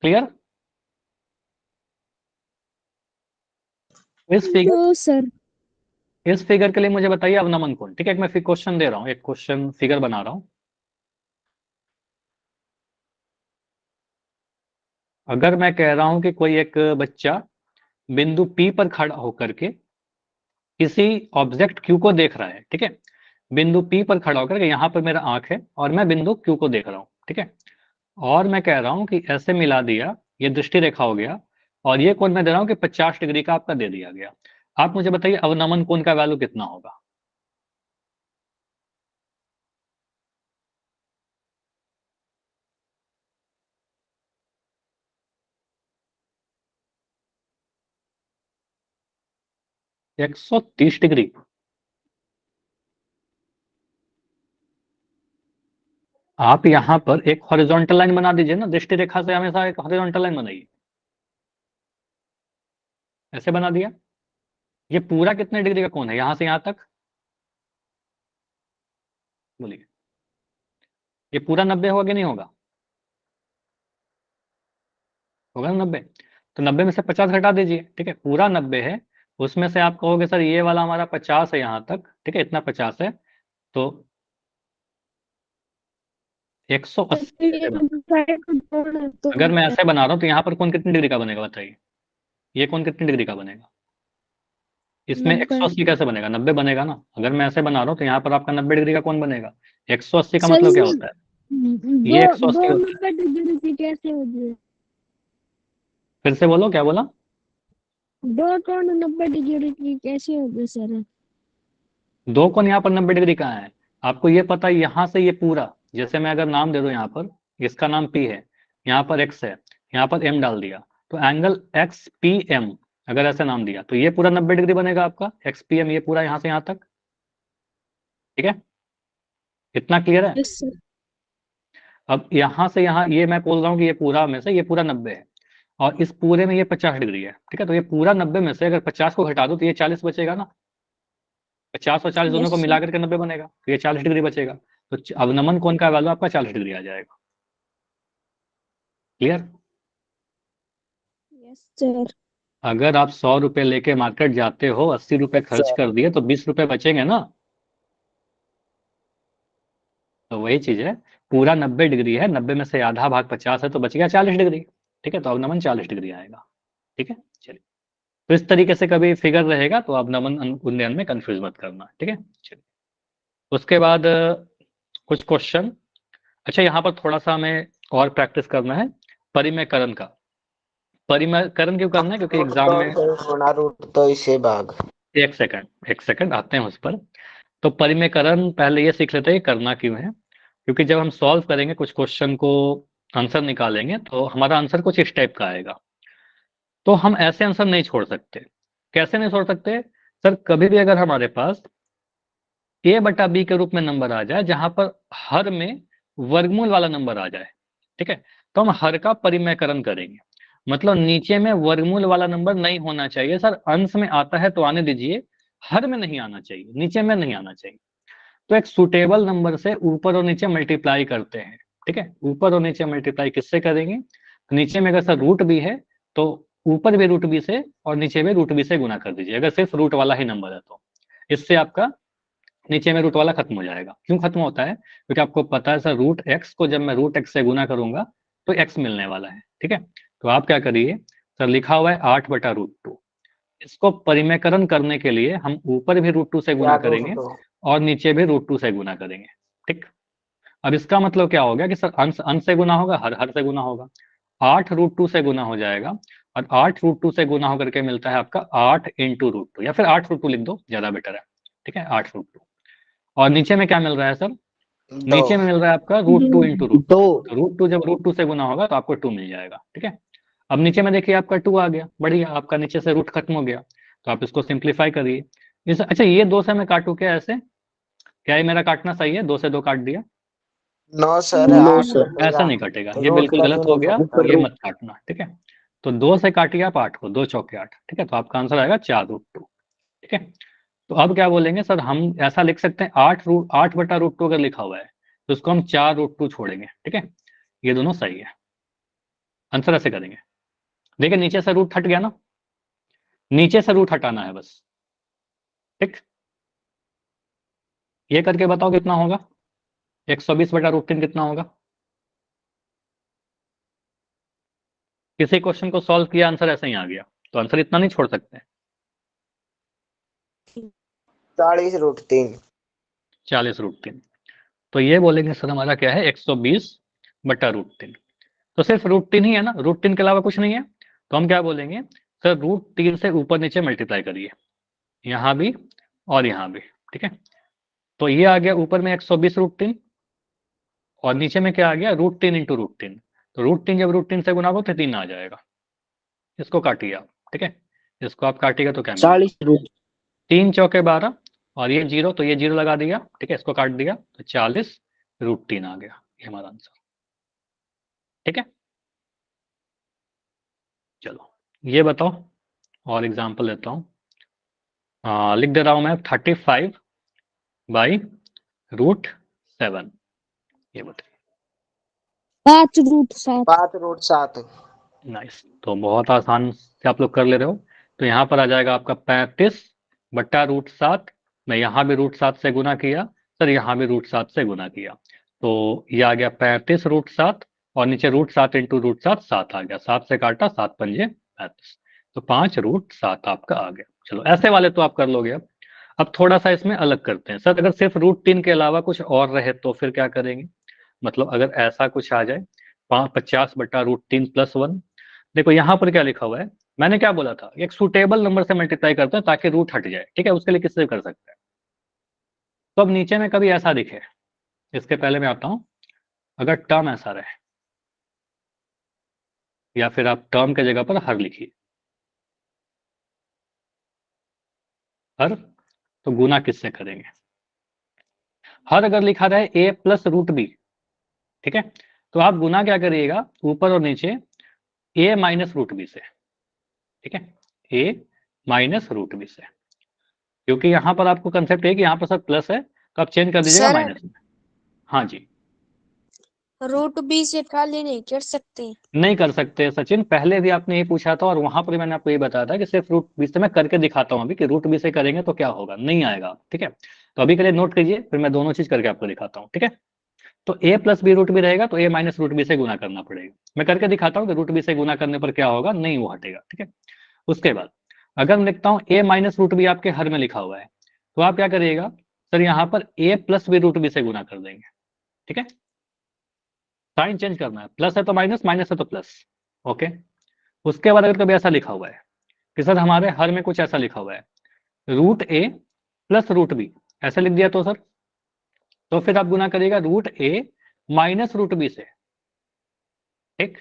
क्लियर? इस फिगर नो सर। इस फिगर के लिए मुझे बताइए अवनमन कोण, ठीक है। एक मैं फिर क्वेश्चन दे रहा हूँ, एक क्वेश्चन फिगर बना रहा हूँ। अगर मैं कह रहा हूं कि कोई एक बच्चा बिंदु P पर खड़ा होकर के किसी ऑब्जेक्ट Q को देख रहा है, ठीक है, बिंदु P पर खड़ा होकर के, यहाँ पर मेरा आंख है और मैं बिंदु Q को देख रहा हूँ, ठीक है। और मैं कह रहा हूं कि ऐसे मिला दिया, ये दृष्टि रेखा हो गया, और ये कोण मैं दे रहा हूं कि 50 डिग्री का आपका दे दिया गया। आप मुझे बताइए अवनमन कोण का वैल्यू कितना होगा? एक 130 डिग्री। आप यहाँ पर एक हॉरिजॉन्टल लाइन बना दीजिए ना, दृष्टि रेखा से हमेशा एक हॉरिजॉन्टल लाइन बनाइए, ऐसे बना दिया। ये पूरा कितने डिग्री का कोण है यहां से यहां तक? बोलिए, ये पूरा 90 होगा कि नहीं होगा? होगा ना 90। तो 90 में से 50 घटा दीजिए, ठीक है, पूरा 90 है, उसमें से आप कहोगे सर ये वाला हमारा 50 है यहाँ तक, ठीक है, इतना 50 है, तो 180 अगर मैं ऐसे बना रहा हूँ तो यहाँ पर कोण कितनी डिग्री का बनेगा बताइए? ये कोण कितनी डिग्री का बनेगा? इसमें 180 कैसे बनेगा? 90 बनेगा ना। अगर मैं ऐसे बना रहा हूँ तो यहाँ पर आपका 90 डिग्री का कोण बनेगा। 180 का सर मतलब क्या होता है? दो ये दो 180 होता है। 90 डिग्री कैसे हो गए? फिर से बोलो, क्या बोला? दो कोण 90 डिग्री की कैसे होगी सर? दो कोण यहाँ पर 90 डिग्री कहाँ है? आपको ये पता है यहाँ से ये पूरा, जैसे मैं अगर नाम दे दूं यहाँ पर, इसका नाम P है, यहाँ पर X है, यहाँ पर M डाल दिया, तो एंगल XPM अगर ऐसे नाम दिया तो ये पूरा 90 डिग्री बनेगा आपका XPM, ये पूरा यहाँ से यहाँ तक। ठीक है, इतना क्लियर है? Yes sir. अब यहाँ से यहाँ ये मैं बोल रहा हूँ कि ये पूरा में से ये पूरा 90 है, और इस पूरे में ये 50 डिग्री है। ठीक है, तो ये पूरा 90 में से अगर 50 को घटा दो तो ये 40 बचेगा ना। 50 और 40 दोनों को यस मिला सर। करके 90 बनेगा, तो ये 40 डिग्री बचेगा। तो अवनमन कोण का वैल्यू आपका 40 डिग्री आ जाएगा। क्लियर? Yes sir. अगर आप 100 रुपए लेके मार्केट जाते हो, 80 रुपए खर्च कर दिए, तो 20 रुपए बचेंगे ना। तो वही चीज है, पूरा 90 डिग्री है, 90 में से आधा भाग 50 है, तो बच गया 40 डिग्री। ठीक है, तो अवनमन 40 डिग्री आएगा। ठीक है, चलिए। तो इस तरीके से कभी फिगर रहेगा तो अवनमन उन्नयन में कंफ्यूज मत करना। ठीक है, चलिए। उसके बाद कुछ क्वेश्चन। अच्छा, यहाँ पर थोड़ा सा हमें और प्रैक्टिस करना है परिमेयकरण का। परिमेयकरण क्यों करना है? क्योंकि रूट एग्जाम तो में, गुणा रूट तो इसे भाग। एक सेकंड आते हैं उस पर। तो परिमेयकरण पहले ये सीख लेते हैं कि करना क्यों है। क्योंकि जब हम सॉल्व करेंगे कुछ क्वेश्चन को, आंसर निकालेंगे, तो हमारा आंसर कुछ इस टाइप का आएगा। तो हम ऐसे आंसर नहीं छोड़ सकते। कैसे नहीं छोड़ सकते सर? कभी भी अगर हमारे पास a बटा b के रूप में नंबर आ जाए, जहां पर हर में वर्गमूल वाला नंबर आ जाए, ठीक है, तो हम हर का परिमेयकरण करेंगे। मतलब नीचे में वर्गमूल वाला नंबर नहीं होना चाहिए सर। अंश में आता है तो आने दीजिए, हर में नहीं आना चाहिए, नीचे में नहीं आना चाहिए। तो एक सुटेबल नंबर से ऊपर और नीचे मल्टीप्लाई करते हैं। ठीक है, ऊपर और नीचे मल्टीप्लाई किससे करेंगे? नीचे में अगर सर रूट बी है तो ऊपर भी रूट बी से और नीचे में रूट बी से गुना कर दीजिए, अगर सिर्फ रूट वाला ही नंबर है तो। इससे आपका नीचे में रूट वाला खत्म हो जाएगा। क्यों खत्म होता है? क्योंकि आपको पता है सर, रूट एक्स को जब मैं रूट एक्स से गुना करूंगा तो एक्स मिलने वाला है। ठीक है, तो आप क्या करिए, सर लिखा हुआ है 8/√2, इसको परिमेयकरण करने के लिए हम ऊपर भी √2 से गुना क्या रूट करेंगे दो। और नीचे भी √2 से गुना करेंगे। ठीक, अब इसका मतलब क्या हो गया कि सर अंश अंश से गुना होगा, हर हर से गुना होगा। 8√2 से गुना हो जाएगा, और 8√2 से गुना होकर के मिलता है आपका 8 × √2, या फिर 8√2 लिख दो, ज्यादा बेटर है। ठीक है, 8√2। और नीचे में क्या मिल रहा है सर? दो नीचे में मिल रहा है आपका √2 × √2। दो तो √2 जब √2 से गुना होगा तो आपको 2 मिल जाएगा। ठीक है, अब नीचे में देखिए आपका 2 आ गया, बढ़िया, आपका नीचे से रूट खत्म हो गया। तो आप इसको सिंप्लीफाई करिए। इस अच्छा, ये 2 से मैं काटू क्या ऐसे? क्या ये मेरा काटना सही है? 2 से 2 काट दिया? नौ सर नो आठ सर। ऐसा कटेगा। नहीं कटेगा, ये रूट बिल्कुल कैसे गलत हो नहीं गया, कटता? ये मत काटना। ठीक है, तो 2 से काटिए आप 8 को, 2 चौके 8। ठीक है, तो आपका आंसर आएगा 4√2। ठीक है, तो अब क्या बोलेंगे सर, हम ऐसा लिख सकते हैं 8/√2 अगर लिखा हुआ है तो उसको हम 4√2 छोड़ेंगे। ठीक है, ये दोनों सही है, आंसर ऐसे करेंगे। देखिए नीचे से रूट हट गया ना, नीचे से रूट हटाना है बस। ठीक, ये करके बताओ कितना होगा? 120/√3 कितना होगा? किसी क्वेश्चन को सॉल्व किया, आंसर ऐसे ही आ गया, तो आंसर इतना नहीं छोड़ सकते। 40√3। 40√3। तो ये बोलेंगे सर हमारा क्या है, 120/√3। तो सिर्फ √3 ही है ना, √3 के अलावा कुछ नहीं है। तो हम क्या बोलेंगे सर, √3 से ऊपर नीचे मल्टीप्लाई करिए, यहां भी और यहां भी। ठीक है, तो ये आ गया ऊपर में 120√3, और नीचे में क्या आ गया, √3 × √3। तो √3 जब √3 से गुना हो तो 3 आ जाएगा। इसको काटिए आप। ठीक है, इसको आप काटिएगा तो क्या मिलेगा? 40 3 चौके 12, और ये 0 तो ये 0 लगा दिया। ठीक है, इसको काट दिया तो 40√3 आ गया, ये हमारा आंसर। ठीक है, चलो ये बताओ, और एग्जाम्पल लेता हूँ। लिख दे रहा हूं मैं 35/√7। ये बताइए। 5√7। 5√7। नाइस, तो बहुत आसान से आप लोग कर ले रहे हो। तो यहाँ पर आ जाएगा आपका 35/√7। मैं यहाँ भी √7 से गुना किया सर, यहाँ भी √7 से गुना किया, तो ये आ गया 35√7, और नीचे √7 × √7 7 आ गया, 7 से काटा, 7×5 = 35, तो 5√7 आपका आ गया। चलो ऐसे वाले तो आप कर लोगे। अब थोड़ा सा इसमें अलग करते हैं सर, अगर सिर्फ √3 के अलावा कुछ और रहे तो फिर क्या करेंगे? मतलब अगर ऐसा कुछ आ जाए, 50/√3 + 1। देखो यहाँ पर क्या लिखा हुआ है, मैंने क्या बोला था, एक सुटेबल नंबर से मल्टीप्लाई करते हैं ताकि रूट हट जाए, ठीक है। उसके लिए किससे कर सकते हैं। तो अब नीचे में कभी ऐसा दिखे, इसके पहले मैं आता हूं, अगर टर्म ऐसा रहे, या फिर आप टर्म के जगह पर हर लिखिए, हर, तो गुना किससे करेंगे। हर अगर लिखा रहे ए प्लस रूट बी, ठीक है, तो आप गुना क्या करिएगा, ऊपर और नीचे ए माइनस रूट बी से, ठीक है, ए माइनस रूट बी से, क्योंकि यहां पर आपको कंसेप्ट है कि यहाँ पर सर प्लस है, तो आप चेंज कर दीजिएगा सर माइनस में। हाँ जी, रूट बी से खाली नहीं कर सकते। नहीं कर सकते सचिन, पहले भी आपने ये पूछा था और वहां पर भी मैंने आपको ये बताया था कि सिर्फ रूट बी से मैं करके दिखाता हूँ अभी कि रूट बी से करेंगे तो क्या होगा, नहीं आएगा, ठीक है। तो अभी के लिए नोट कीजिए, फिर मैं दोनों चीज करके आपको दिखाता हूँ, ठीक है। तो ए प्लस बी रूट बी रहेगा, तो ए माइनस रूट बी से गुना करना पड़ेगा। मैं करके दिखाता हूँ कि रूट बी से गुना करने पर क्या होगा, नहीं वो हटेगा, ठीक है। उसके बाद अगर मैं लिखता हूँ ए माइनस रूट बी आपके हर में लिखा हुआ है, तो आप क्या करिएगा, सर यहाँ पर ए प्लस बी रूट बी से गुना कर देंगे, ठीक है। साइन चेंज करना है, प्लस है तो माइनस, माइनस है तो प्लस, ओके। उसके बाद अगर कभी ऐसा लिखा हुआ है कि सर हमारे हर में कुछ ऐसा लिखा हुआ है, रूट ए प्लस रूट बी, ऐसा लिख दिया तो सर, तो फिर आप गुना करिएगा रूट ए माइनस रूट बी से, ठीक।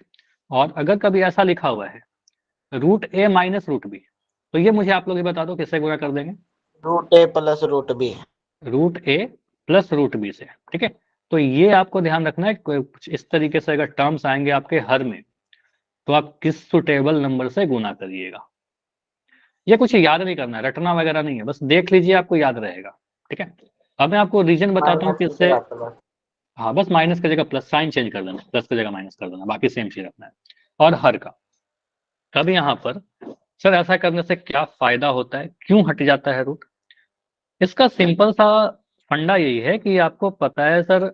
और अगर कभी ऐसा लिखा हुआ है रूट ए माइनस रूट बी, तो ये मुझे आप लोग ही बता दो किससे गुना कर देंगे। रूट ए प्लस रूट बी। रूट ए प्लस रूट बी से, ठीक है। तो ये आपको ध्यान रखना है, कुछ इस तरीके से अगर टर्म्स आएंगे आपके हर में, तो आप किस सुटेबल नंबर से गुना करिएगा। ये कुछ याद नहीं करना है, रटना वगैरह नहीं है, बस देख लीजिए आपको याद रहेगा, ठीक है। अब मैं आपको रीजन बताता हूँ माइनस कि की इससे, जगह प्लस। हाँ बस माइनस की जगह प्लस, साइन चेंज कर देना, प्लस की जगह माइनस कर देना, बाकी सेम चीज रखना है। और हर का, अब यहाँ पर सर ऐसा करने से क्या फायदा होता है, क्यों हट जाता है रूट। इसका सिंपल सा फंडा यही है कि आपको पता है सर,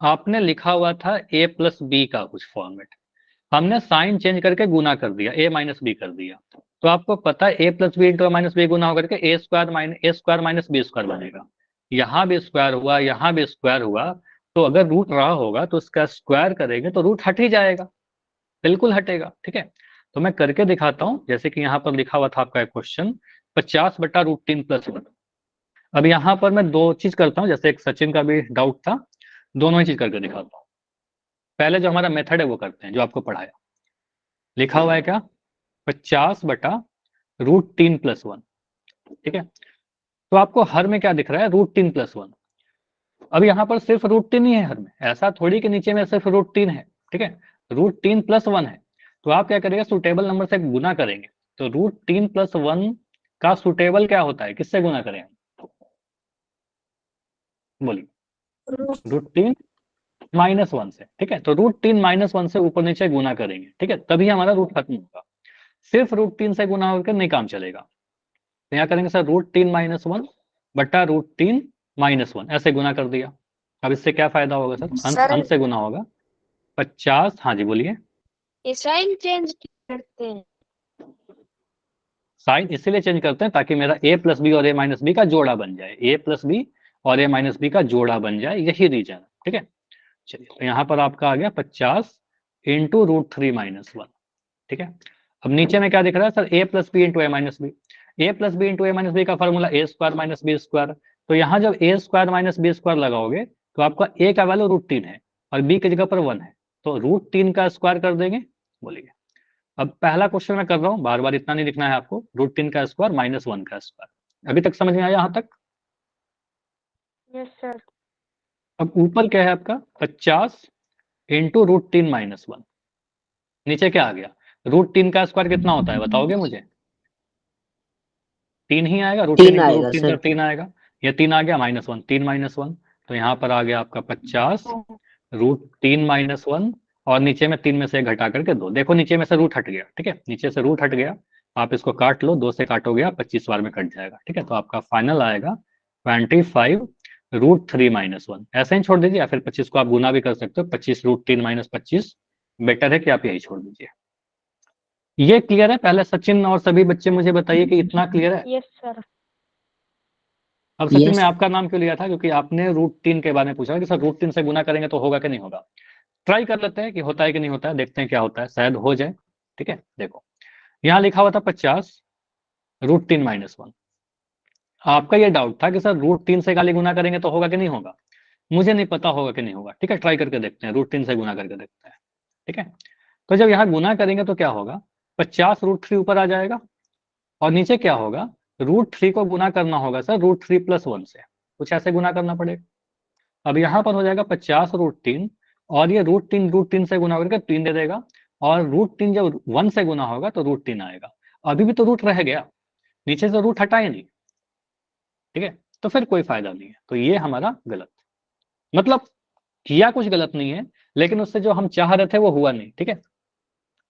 आपने लिखा हुआ था ए प्लस बी का कुछ फॉर्मेट, हमने साइन चेंज करके गुना कर दिया, ए माइनस बी कर दिया, तो आपको पता है A plus B into minus B गुना होकर के A square minus B square बनेगा। यहाँ भी स्क्वायर हुआ, यहाँ भी स्क्वायर हुआ, तो अगर रूट रहा होगा तो उसका स्क्वायर करेंगे तो रूट हट ही जाएगा, बिल्कुल हटेगा, ठीक है। तो मैं करके दिखाता हूँ, जैसे कि यहाँ पर लिखा हुआ था आपका एक क्वेश्चन 50/√3+1। अब यहाँ पर मैं दो चीज करता हूँ, जैसे एक सचिन का भी डाउट था, दोनों ही चीज करके दिखाता हूँ। पहले जो हमारा मेथड है वो करते हैं जो आपको पढ़ाया, लिखा हुआ है क्या, 50/√3+1, ठीक है। तो आपको हर में क्या दिख रहा है, √3+1। अब यहाँ पर सिर्फ √3 ही है हर में, ऐसा थोड़ी कि नीचे में सिर्फ √3 है, ठीक है। √3+1 है, तो आप क्या करेंगे, सुटेबल नंबर से गुना करेंगे। तो √3+1 का सुटेबल क्या होता है, किससे गुना करें, बोलिए। √3 - 1 से, ठीक है। तो √3 - 1 से ऊपर नीचे गुना करेंगे, ठीक है, तभी हमारा रूट खत्म होगा। सिर्फ √3 से गुना होकर नहीं काम चलेगा, तो यहाँ करेंगे सर √3 - 1/√3 - 1, ऐसे गुना कर दिया। अब इससे क्या फायदा होगा सर, अंश सर अंश से गुना होगा 50, हाँ जी बोलिए। ये साइन चेंज करते हैं। साइन इसीलिए चेंज करते हैं ताकि मेरा ए प्लस बी और ए माइनस बी का जोड़ा बन जाए, ए प्लस बी और ए माइनस बी का जोड़ा बन जाए, यही रीजन है, ठीक है। चलिए, तो यहाँ पर आपका आ गया 50 × √3 - 1, ठीक है। अब नीचे में क्या दिख रहा है sir, A plus B into A minus B, A plus B into A minus B का फॉर्मूला ए स्क्वायर माइनस बी स्क्वायर। तो यहाँ जब ए स्क्वायर माइनस बी स्क्वायर लगाओगे तो आपका ए का वैल्यू √3 है और बी की जगह पर 1 है, तो √3 का स्क्वायर कर देंगे, बोलिए। अब पहला क्वेश्चन मैं कर रहा हूँ, बार बार इतना नहीं लिखना है आपको, √3 का स्क्वायर माइनस 1 का स्क्वायर, अभी तक समझ में आया यहाँ तक। Yes sir. अब ऊपर क्या है आपका 50 × √3 - 1, नीचे क्या आ गया, √3 का स्क्वायर कितना होता है बताओगे मुझे, 3 ही आएगा, √3 तीन इंटू आएगा √3 सर। 3 आएगा, ये 3 आ गया, -1, 3 - 1, तो यहाँ पर आ गया आपका 50 √3 - 1, और नीचे में 3 में से घटा करके 2, देखो नीचे में से रूट हट गया, ठीक है, नीचे से रूट हट गया, आप इसको काट लो, 2 से काटोगे आप 25 बार में कट जाएगा, ठीक है। तो आपका फाइनल आएगा 25 √3 - 1, ऐसे ही छोड़ दीजिए, या फिर 25 को आप गुना भी कर सकते हो, 25 √3 - 25, बेटर है कि आप यही छोड़ दीजिए। ये क्लियर है, पहले सचिन और सभी बच्चे मुझे बताइए कि इतना क्लियर है। Yes sir. अब सचिन यस में आपका नाम क्यों लिया था, क्योंकि आपने √3 के बारे में पूछा कि सर √3 से गुना करेंगे तो होगा कि नहीं होगा। ट्राई कर लेते हैं कि होता है कि नहीं होता है, देखते हैं क्या होता है, शायद हो जाए, ठीक है। देखो यहाँ लिखा हुआ था 50 √3 - 1। आपका ये डाउट था कि सर √3 से गाली गुना करेंगे तो होगा कि नहीं होगा। मुझे नहीं पता होगा कि नहीं होगा, ठीक है, ट्राई करके देखते हैं, √3 से गुना करके देखते हैं, ठीक है। तो जब यहाँ गुना करेंगे तो क्या होगा, 50 √3 ऊपर आ जाएगा और नीचे क्या होगा, √3 को गुना करना होगा सर √3 + 1 से, कुछ ऐसे गुना करना पड़ेगा। अब यहाँ पर हो जाएगा 50 √3 और ये √3 से गुना करके 3 दे देगा, और √3 जब 1 से गुना होगा तो √3 आएगा। अभी भी तो रूट रह गया, नीचे से रूट हटाए नहीं, ठीक है, तो फिर कोई फायदा नहीं है। तो ये हमारा गलत, मतलब किया कुछ गलत नहीं है, लेकिन उससे जो हम चाह रहे थे वो हुआ नहीं, ठीक है,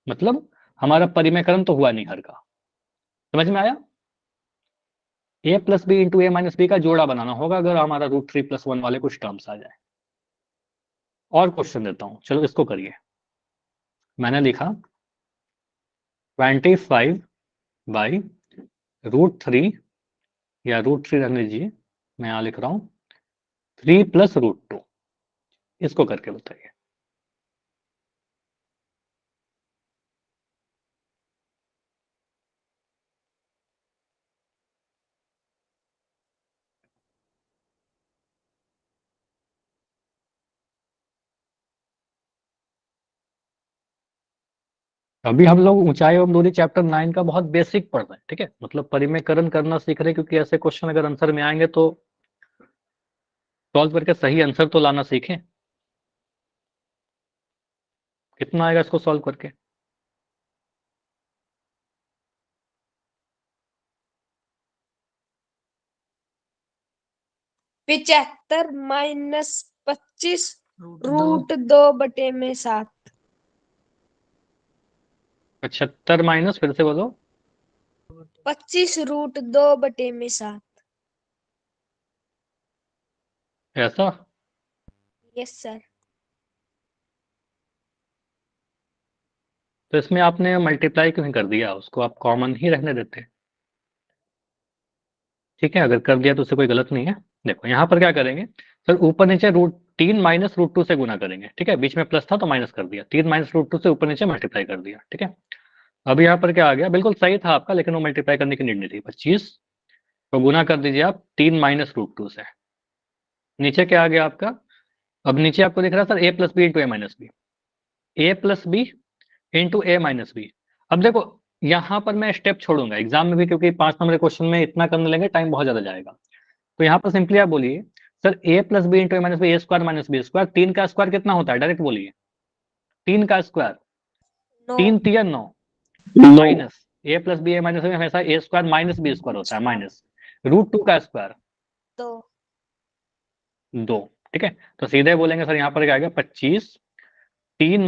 मतलब हमारा परिमेयकरण तो हुआ नहीं हर का। समझ में आया। a + b × a - b का जोड़ा बनाना होगा अगर हमारा √3 + 1 वाले कुछ टर्म्स आ जाए। और क्वेश्चन देता हूं, चलो इसको करिए। मैंने लिखा 25/√3 या √3 रहने दीजिए, मैं यहां लिख रहा हूं 3 + √2, इसको करके बताइए। अभी हम लोग ऊंचाई एवं दूरी चैप्टर 9 का बहुत बेसिक पढ़ रहे हैं, ठीक है, मतलब परिमेयकरण करना सीख रहे हैं, क्योंकि ऐसे क्वेश्चन अगर आंसर में आएंगे तो सॉल्व करके सही आंसर तो लाना सीखें। कितना आएगा इसको सॉल्व करके, 75 - 25 √2/7। 75 माइनस, फिर से बोलो। 25 √2/7। ऐसा, यस सर। तो इसमें आपने मल्टीप्लाई क्यों नहीं कर दिया, उसको आप कॉमन ही रहने देते। ठीक है, अगर कर दिया तो उससे कोई गलत नहीं है। देखो यहाँ पर क्या करेंगे सर, ऊपर नीचे √3 - √2 से गुना करेंगे, ठीक है, बीच में प्लस था तो माइनस कर दिया, 3 - √2 से ऊपर नीचे मल्टीप्लाई कर दिया, ठीक है। अब यहाँ पर क्या आ गया, बिल्कुल सही था आपका, लेकिन वो मल्टीप्लाई करने की नीड नहीं थी। 25 तो गुना कर दीजिए आप 3 - √2 से, नीचे क्या आ गया आपका। अब नीचे आपको दिख रहा है sir a + b × a - b, a + b × a - b। अब देखो यहाँ पर मैं स्टेप छोड़ूंगा एग्जाम में भी, क्योंकि 5 नंबर के क्वेश्चन में इतना करने लेंगे टाइम बहुत ज्यादा जाएगा। तो यहाँ पर सिंपली आप बोलिए sir a + b × a - b, a² - b², 3 का स्क्वायर कितना होता है, डायरेक्ट बोलिए 3 का square, 9। 3 × 3 = 9 minus a + b a - b हमेशा a² - b² होता है, माइनस √2 का स्क्वायर 2। 2, ठीक है। तो सीधे बोलेंगे सर यहाँ पर क्या आएगा 25 3 -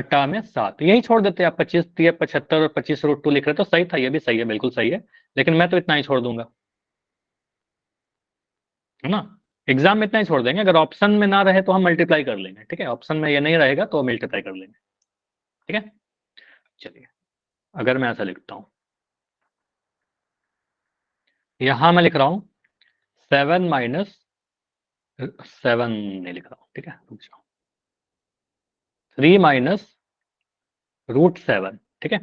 √2/7, यही छोड़ देते हैं आप, 25 3 75 और 25 √2 लिख रहे तो सही था, ये भी सही है, बिल्कुल सही है, लेकिन मैं तो इतना ही छोड़ दूंगा, है ना। एग्जाम में इतना ही छोड़ देंगे, अगर ऑप्शन में ना रहे तो हम मल्टीप्लाई कर लेंगे, ठीक है, ऑप्शन में ये नहीं रहेगा तो मल्टीप्लाई कर लेंगे, ठीक है। चलिए, अगर मैं ऐसा लिखता हूं, यहां मैं लिख रहा हूं 7 - 7 नहीं लिख रहा हूं, ठीक है, रुक जाओ, 3 - √7, ठीक है,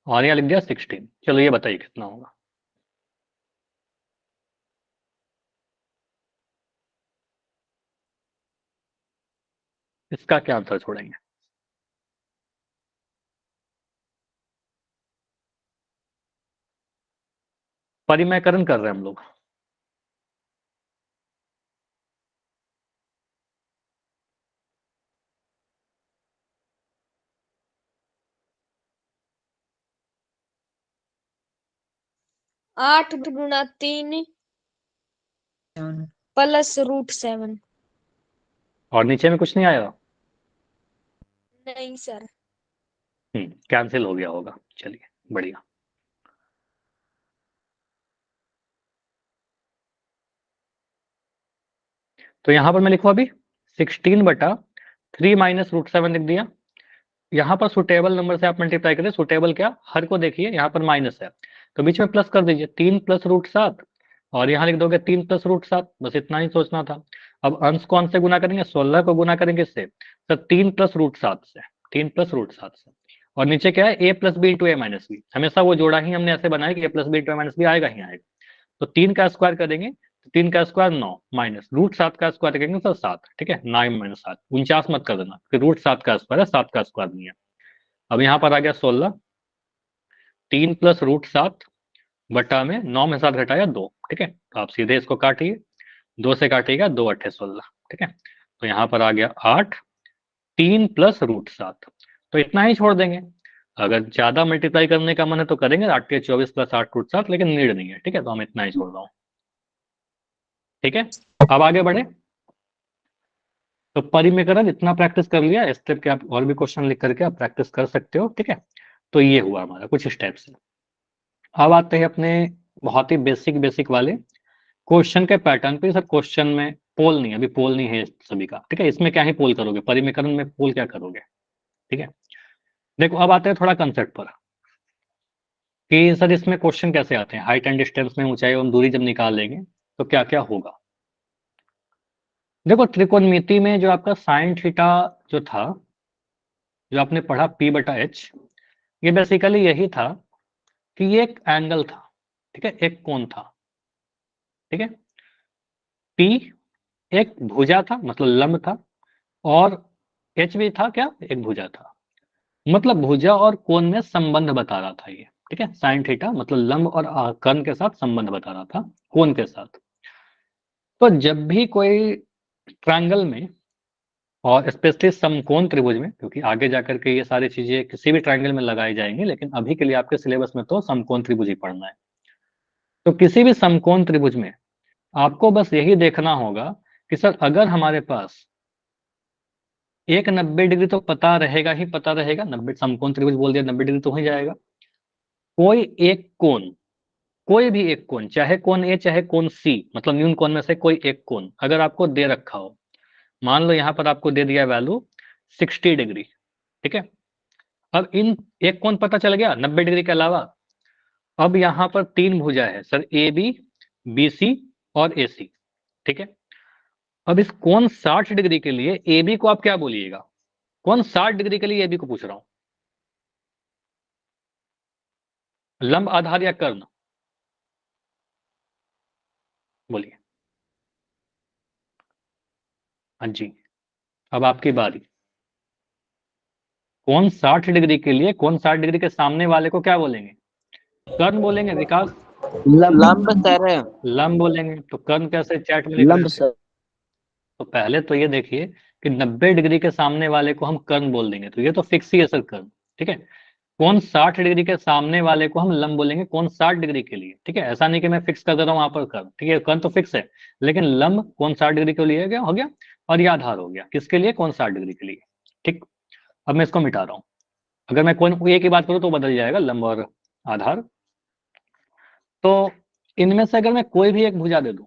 और यहाँ लिख दिया 16। चलो ये बताइए कितना होगा। इसका क्या आंसर छोड़ेंगे। परिमेयकरण कर रहे हैं हम लोग। आठ गुणा 3 प्लस √7। और नीचे में कुछ नहीं आएगा, नहीं सर। कैंसिल हो गया होगा, चलिए बढ़िया। तो यहां पर मैं लिखूं अभी 16/3 - √7 लिख दिया। यहाँ पर सुटेबल नंबर से आप मल्टीप्लाई करें, सुटेबल क्या, हर को देखिए, यहाँ पर माइनस है तो बीच में प्लस कर दीजिए, 3 + √7, और यहाँ लिख दोगे 3 + √7, बस इतना ही सोचना था। अब अंश कौन से गुना करेंगे, 16 को गुना करेंगे इससे, तो 3 + √7 से, 3 + √7 से, और नीचे क्या है, a plus B into A minus B, हमेशा वो जोड़ा ही हमने ऐसे बनाया कि a plus B into A minus B आएगा ही आएगा। तो 3 का स्क्वायर करेंगे तो 3 का स्क्वायर 9 माइनस रूट 7 का स्क्वायर करेंगे तो 7, ठीक है, 9 माइनस 7, 49 मत कर देना, फिर रूट 7 का स्क्वायर है, 7 का स्क्वायर नहीं है। अब यहाँ पर आ गया 16, 3 प्लस रूट 7 बटा में 9 में 7 घटाया 2, ठीक है, तो आप सीधे इसको काटिए, 2 से काटिएगा 2 अट्ठे 16, ठीक है, तो यहाँ पर आ गया 8, 3 प्लस रूट 7, तो इतना ही छोड़ देंगे। अगर ज्यादा मल्टीप्लाई करने का मन है तो करेंगे 8 के 24 प्लस 8 रूट 7, लेकिन नीड नहीं है, ठीक है, तो हम इतना ही छोड़ रहा हूँ, ठीक है। अब आगे बढ़े, तो परिमेकरण इतना प्रैक्टिस कर लिया, इस स्टेप के आप और भी क्वेश्चन लिख करके आप प्रैक्टिस कर सकते हो, ठीक है। तो ये हुआ हमारा कुछ स्टेप से। अब आते हैं अपने बहुत ही बेसिक बेसिक वाले क्वेश्चन के पैटर्न पे। सर क्वेश्चन में पोल नहीं है, अभी पोल नहीं है सभी का, ठीक है, इसमें क्या ही पोल करोगे, परिमेकरण में पोल क्या करोगे, ठीक है। देखो अब आते हैं थोड़ा कंसेप्ट पर कि सर इसमें क्वेश्चन कैसे आते हैं, हाइट एंड डिस्टेंस में ऊंचाई एवं दूरी जब निकाल लेंगे तो क्या क्या होगा। देखो त्रिकोणमिति में जो आपका साइन थीटा जो था, जो आपने पढ़ा P बटा H, ये बेसिकली यही था कि ये एक एंगल था, ठीक है, एक कोण था, ठीक है। P एक भुजा था, मतलब लंब था, और H भी था क्या, एक भुजा था, मतलब भुजा और कोण में संबंध बता रहा था ये, ठीक है। साइन थीटा मतलब लंब और कर्ण के साथ संबंध बता रहा था, कोण के साथ। तो जब भी कोई ट्रायंगल में, और स्पेशली समकोण त्रिभुज में, क्योंकि आगे जाकर के ये सारी चीजें किसी भी ट्रायंगल में लगाई जाएंगी, लेकिन अभी के लिए आपके सिलेबस में तो समकोण त्रिभुज ही पढ़ना है। तो किसी भी समकोण त्रिभुज में आपको बस यही देखना होगा कि सर अगर हमारे पास एक 90 डिग्री तो पता रहेगा ही पता रहेगा, 90 समकोण त्रिभुज बोल दिया 90 डिग्री तो हो ही जाएगा। कोई एक कोण, कोई भी एक कोण, चाहे कोण ए चाहे कोण सी, मतलब न्यून कोण में से कोई एक कोण अगर आपको दे रखा हो, मान लो यहाँ पर आपको दे दिया वैल्यू 60 डिग्री, ठीक है। अब इन एक कोण पता चल गया 90 डिग्री के अलावा, अब यहाँ पर 3 भुजा है sir, A B, B C और ए सी, ठीक है। अब इस कोण 60 डिग्री के लिए ए बी को आप क्या बोलिएगा, कोण 60 डिग्री के लिए ए बी को पूछ रहा हूं, लंब आधार या कर्ण, बोलिए। हाँ जी, अब आपकी बारी। कोण 60 डिग्री के लिए, कोण 60 डिग्री के सामने वाले को क्या बोलेंगे, कर्ण बोलेंगे विकास, लंब सर, लंब बोलेंगे, तो कर्ण कैसे चैट में लिख रहे थे। तो पहले तो ये देखिए कि 90 डिग्री के सामने वाले को हम कर्ण बोल देंगे, तो ये तो फिक्स ही है सर कर्ण, ठीक है। कोण 60 डिग्री के सामने वाले को हम लंब बोलेंगे, कोण 60 डिग्री के लिए, ठीक है, ऐसा नहीं कि मैं फिक्स कर दे रहा हूँ वहां पर कर्ण, ठीक है, कर्ण तो फिक्स है, लेकिन लंब कोण 60 डिग्री के लिए क्या हो गया, और ये आधार हो गया किसके लिए, कोण 60 डिग्री के लिए, ठीक। अब मैं इसको मिटा रहा हूँ, अगर मैं कोण ए की बात करूँ तो बदल जाएगा लंब और आधार। तो इनमें से अगर मैं कोई भी एक भुजा दे दूं,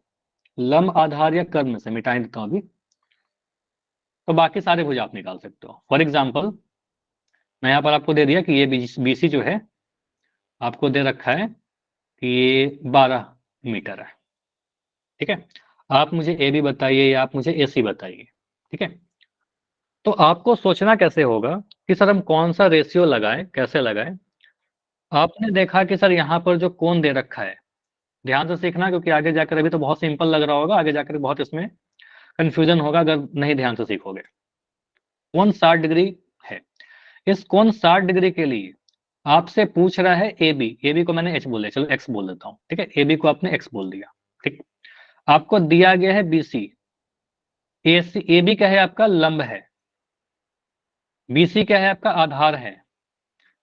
लंब आधार या कर्ण में से मिटा ही देता हूं अभी, तो बाकी सारे भुजा आप निकाल सकते हो। फॉर एग्जाम्पल मैं यहाँ पर आपको दे दिया कि ये बीसी जो है आपको दे रखा है कि ये 12 मीटर है, ठीक है। आप मुझे ए बी बताइए या आप मुझे ए सी बताइए, ठीक है। तो आपको सोचना कैसे होगा कि सर हम कौन सा रेशियो लगाएं, कैसे लगाएं। आपने देखा कि सर यहाँ पर जो कोण दे रखा है, ध्यान से सीखना, क्योंकि आगे जाकर अभी तो बहुत सिंपल लग रहा होगा, आगे जाकर बहुत इसमें कंफ्यूजन होगा अगर नहीं ध्यान से सीखोगे। कोण 60 डिग्री है, इस कोण 60 डिग्री के लिए आपसे पूछ रहा है ए बी, ए बी को मैंने एच बोले, चलो एक्स बोल देता हूँ, ठीक है, ए बी को आपने एक्स बोल दिया, ठीक। आपको दिया गया है B C, A C, A B क्या है आपका लंब है, बी सी क्या है आपका आधार है।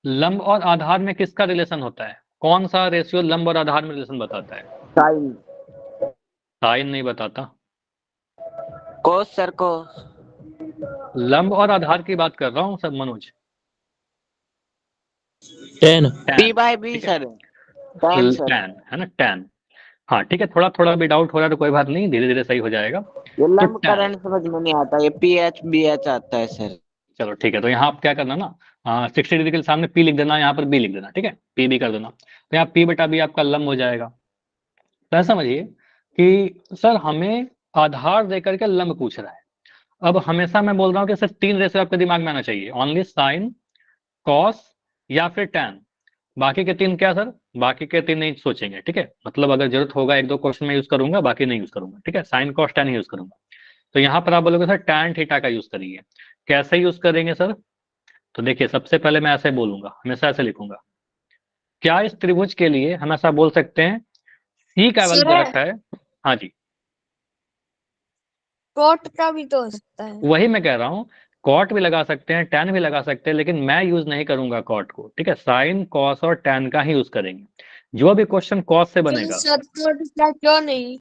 लंब और आधार में किसका रिलेशन होता है, कौन सा रेशियो लंब और आधार में रिलेशन बताता है, साइन, साइन नहीं बताता, कोस सर, कोस, लंब और आधार की बात कर रहा हूं sir Manoj, ten, P by B sir, ten sir, tan है ना, टैन। हाँ ठीक है, थोड़ा थोड़ा भी डाउट हो रहा है तो कोई बात नहीं, धीरे धीरे सही हो जाएगा। ये तो लंब टैन, करंट समझ में नहीं आता, ये पी एच बी एच आता है सर। चलो ठीक है, तो यहाँ आप क्या करना ना, 60 डिग्री के सामने पी लिख देना, यहाँ पर बी लिख देना, ठीक है, पी बी कर देना, तो यहाँ पी बटा बी आपका लंब हो जाएगा। तो ऐसा समझिए कि सर हमें आधार देकर के लंब पूछ रहा है। अब हमेशा मैं बोल रहा हूँ कि सर 3 रेशियो आपके दिमाग में आना चाहिए, ओनली साइन, कॉस या फिर tan। बाकी के 3 क्या सर, बाकी के 3 नहीं सोचेंगे, ठीक है। मतलब अगर जरूरत होगा 1-2 क्वेश्चन में यूज करूंगा, बाकी नहीं यूज करूंगा, ठीक है। साइन कॉस tan यूज करूंगा। तो यहाँ पर आप बोलोगे सर tan थीटा का यूज करिए। कैसे यूज करेंगे सर? तो देखिए सबसे पहले मैं ऐसे बोलूंगा, हमेशा ऐसे लिखूंगा। क्या इस त्रिभुज के लिए हम ऐसा बोल सकते हैं, सी का वैल्यू दे सर रखा है। हाँ जी, कॉट का भी तो हो सकता है। वही मैं कह रहा हूँ, कॉट भी लगा सकते हैं, tan भी लगा सकते हैं, लेकिन मैं यूज नहीं करूंगा कॉट को, ठीक है। साइन कॉस और tan का ही यूज करेंगे। जो भी क्वेश्चन कॉस से क्यों बनेगा, सर कॉट का क्यों नहीं?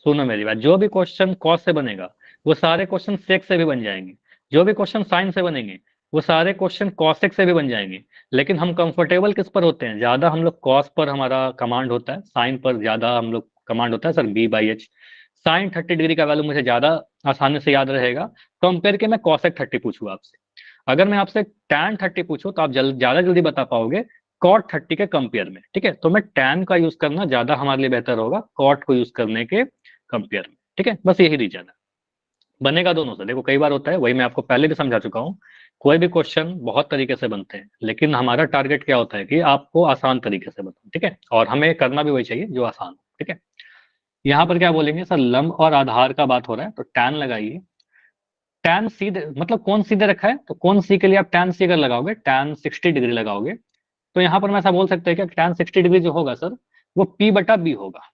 सुनो मेरी बात, जो भी क्वेश्चन कॉस से बनेगा वो सारे क्वेश्चन सेक से भी बन जाएंगे। जो भी क्वेश्चन साइन से बनेंगे वो सारे क्वेश्चन कॉसेक से भी बन जाएंगे। लेकिन हम कंफर्टेबल किस पर होते हैं, ज्यादा हम लोग कॉस पर हमारा कमांड होता है, साइन पर ज्यादा हम लोग कमांड होता है सर b/h। साइन 30 डिग्री का वैल्यू मुझे ज्यादा आसानी से याद रहेगा कंपेयर के मैं कॉसेक 30 पूछूं आपसे। अगर मैं आपसे tan 30 पूछूं तो आप ज्यादा जल्दी बता पाओगे कॉट 30 के कंपेयर में, ठीक है। तो मैं tan का यूज करना ज्यादा हमारे लिए बेहतर होगा कॉट को यूज करने के कंपेयर में, ठीक है। बस यही रीजन है। बनेगा दोनों से, देखो कई बार होता है, वही मैं आपको पहले भी समझा चुका हूँ। कोई भी क्वेश्चन बहुत तरीके से बनते हैं, लेकिन हमारा टारगेट क्या होता है कि आपको आसान तरीके से बताओ, ठीक है। और हमें करना भी वही चाहिए जो आसान हो, ठीक है। यहाँ पर क्या बोलेंगे सर, लंब और आधार का बात हो रहा है तो tan लगाइए। tan सीधे मतलब कौन सीधे रखा है, तो कौन सी के लिए आप tan सी अगर लगाओगे, tan 60 डिग्री लगाओगे, तो यहाँ पर मैं ऐसा बोल सकते हैं कि tan 60 डिग्री जो होगा सर, वो p/b होगा।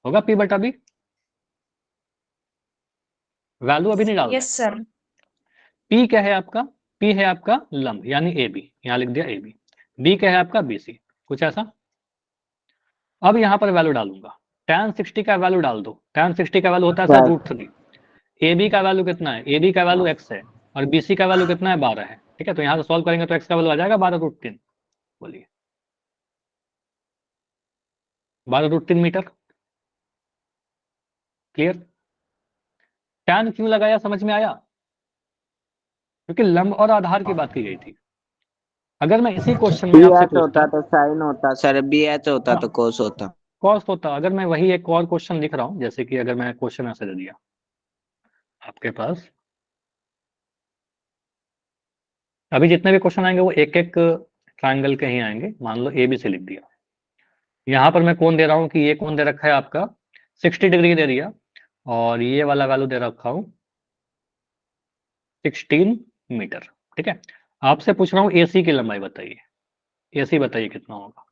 होगा p/b। वैल्यू अभी नहीं डाल रहे। Yes sir. P क्या है आपका, P है आपका लंब यानी AB, यहाँ लिख दिया AB। B क्या है आपका BC, कुछ ऐसा। अब यहाँ पर वैल्यू डालूंगा, tan 60 का वैल्यू डाल दो। tan 60 का वैल्यू होता है सर सर √3। AB का वैल्यू कितना है, AB का वैल्यू x है और BC का वैल्यू कितना है 12 है, ठीक है। तो यहाँ से सॉल्व करेंगे तो x का वैल्यू आ जाएगा 12√3। बोलिए 12√3 मीटर। क्लियर। tan क्यों लगाया समझ में आया, क्योंकि लंब और आधार की बात की गई थी। अगर मैं इसी क्वेश्चन में बी आपसे एच होता पूछता, तो साइन होता सर, बी एच होता हाँ तो कोस होता। कॉस होता, अगर मैं वही एक और क्वेश्चन लिख रहा हूँ, जैसे कि अगर मैं क्वेश्चन ऐसे दे दिया आपके पास, अभी जितने भी क्वेश्चन आएंगे वो एक एक ट्रायंगल के ही आएंगे। मान लो ABC लिख दिया, यहाँ पर मैं कौन दे रहा हूँ कि ये कौन दे रखा है आपका 60 डिग्री दे दिया, और ये वाला वैल्यू दे रखा हूँ 16 मीटर, ठीक है। आपसे पूछ रहा हूँ AC की लंबाई बताइए, AC बताइए कितना होगा।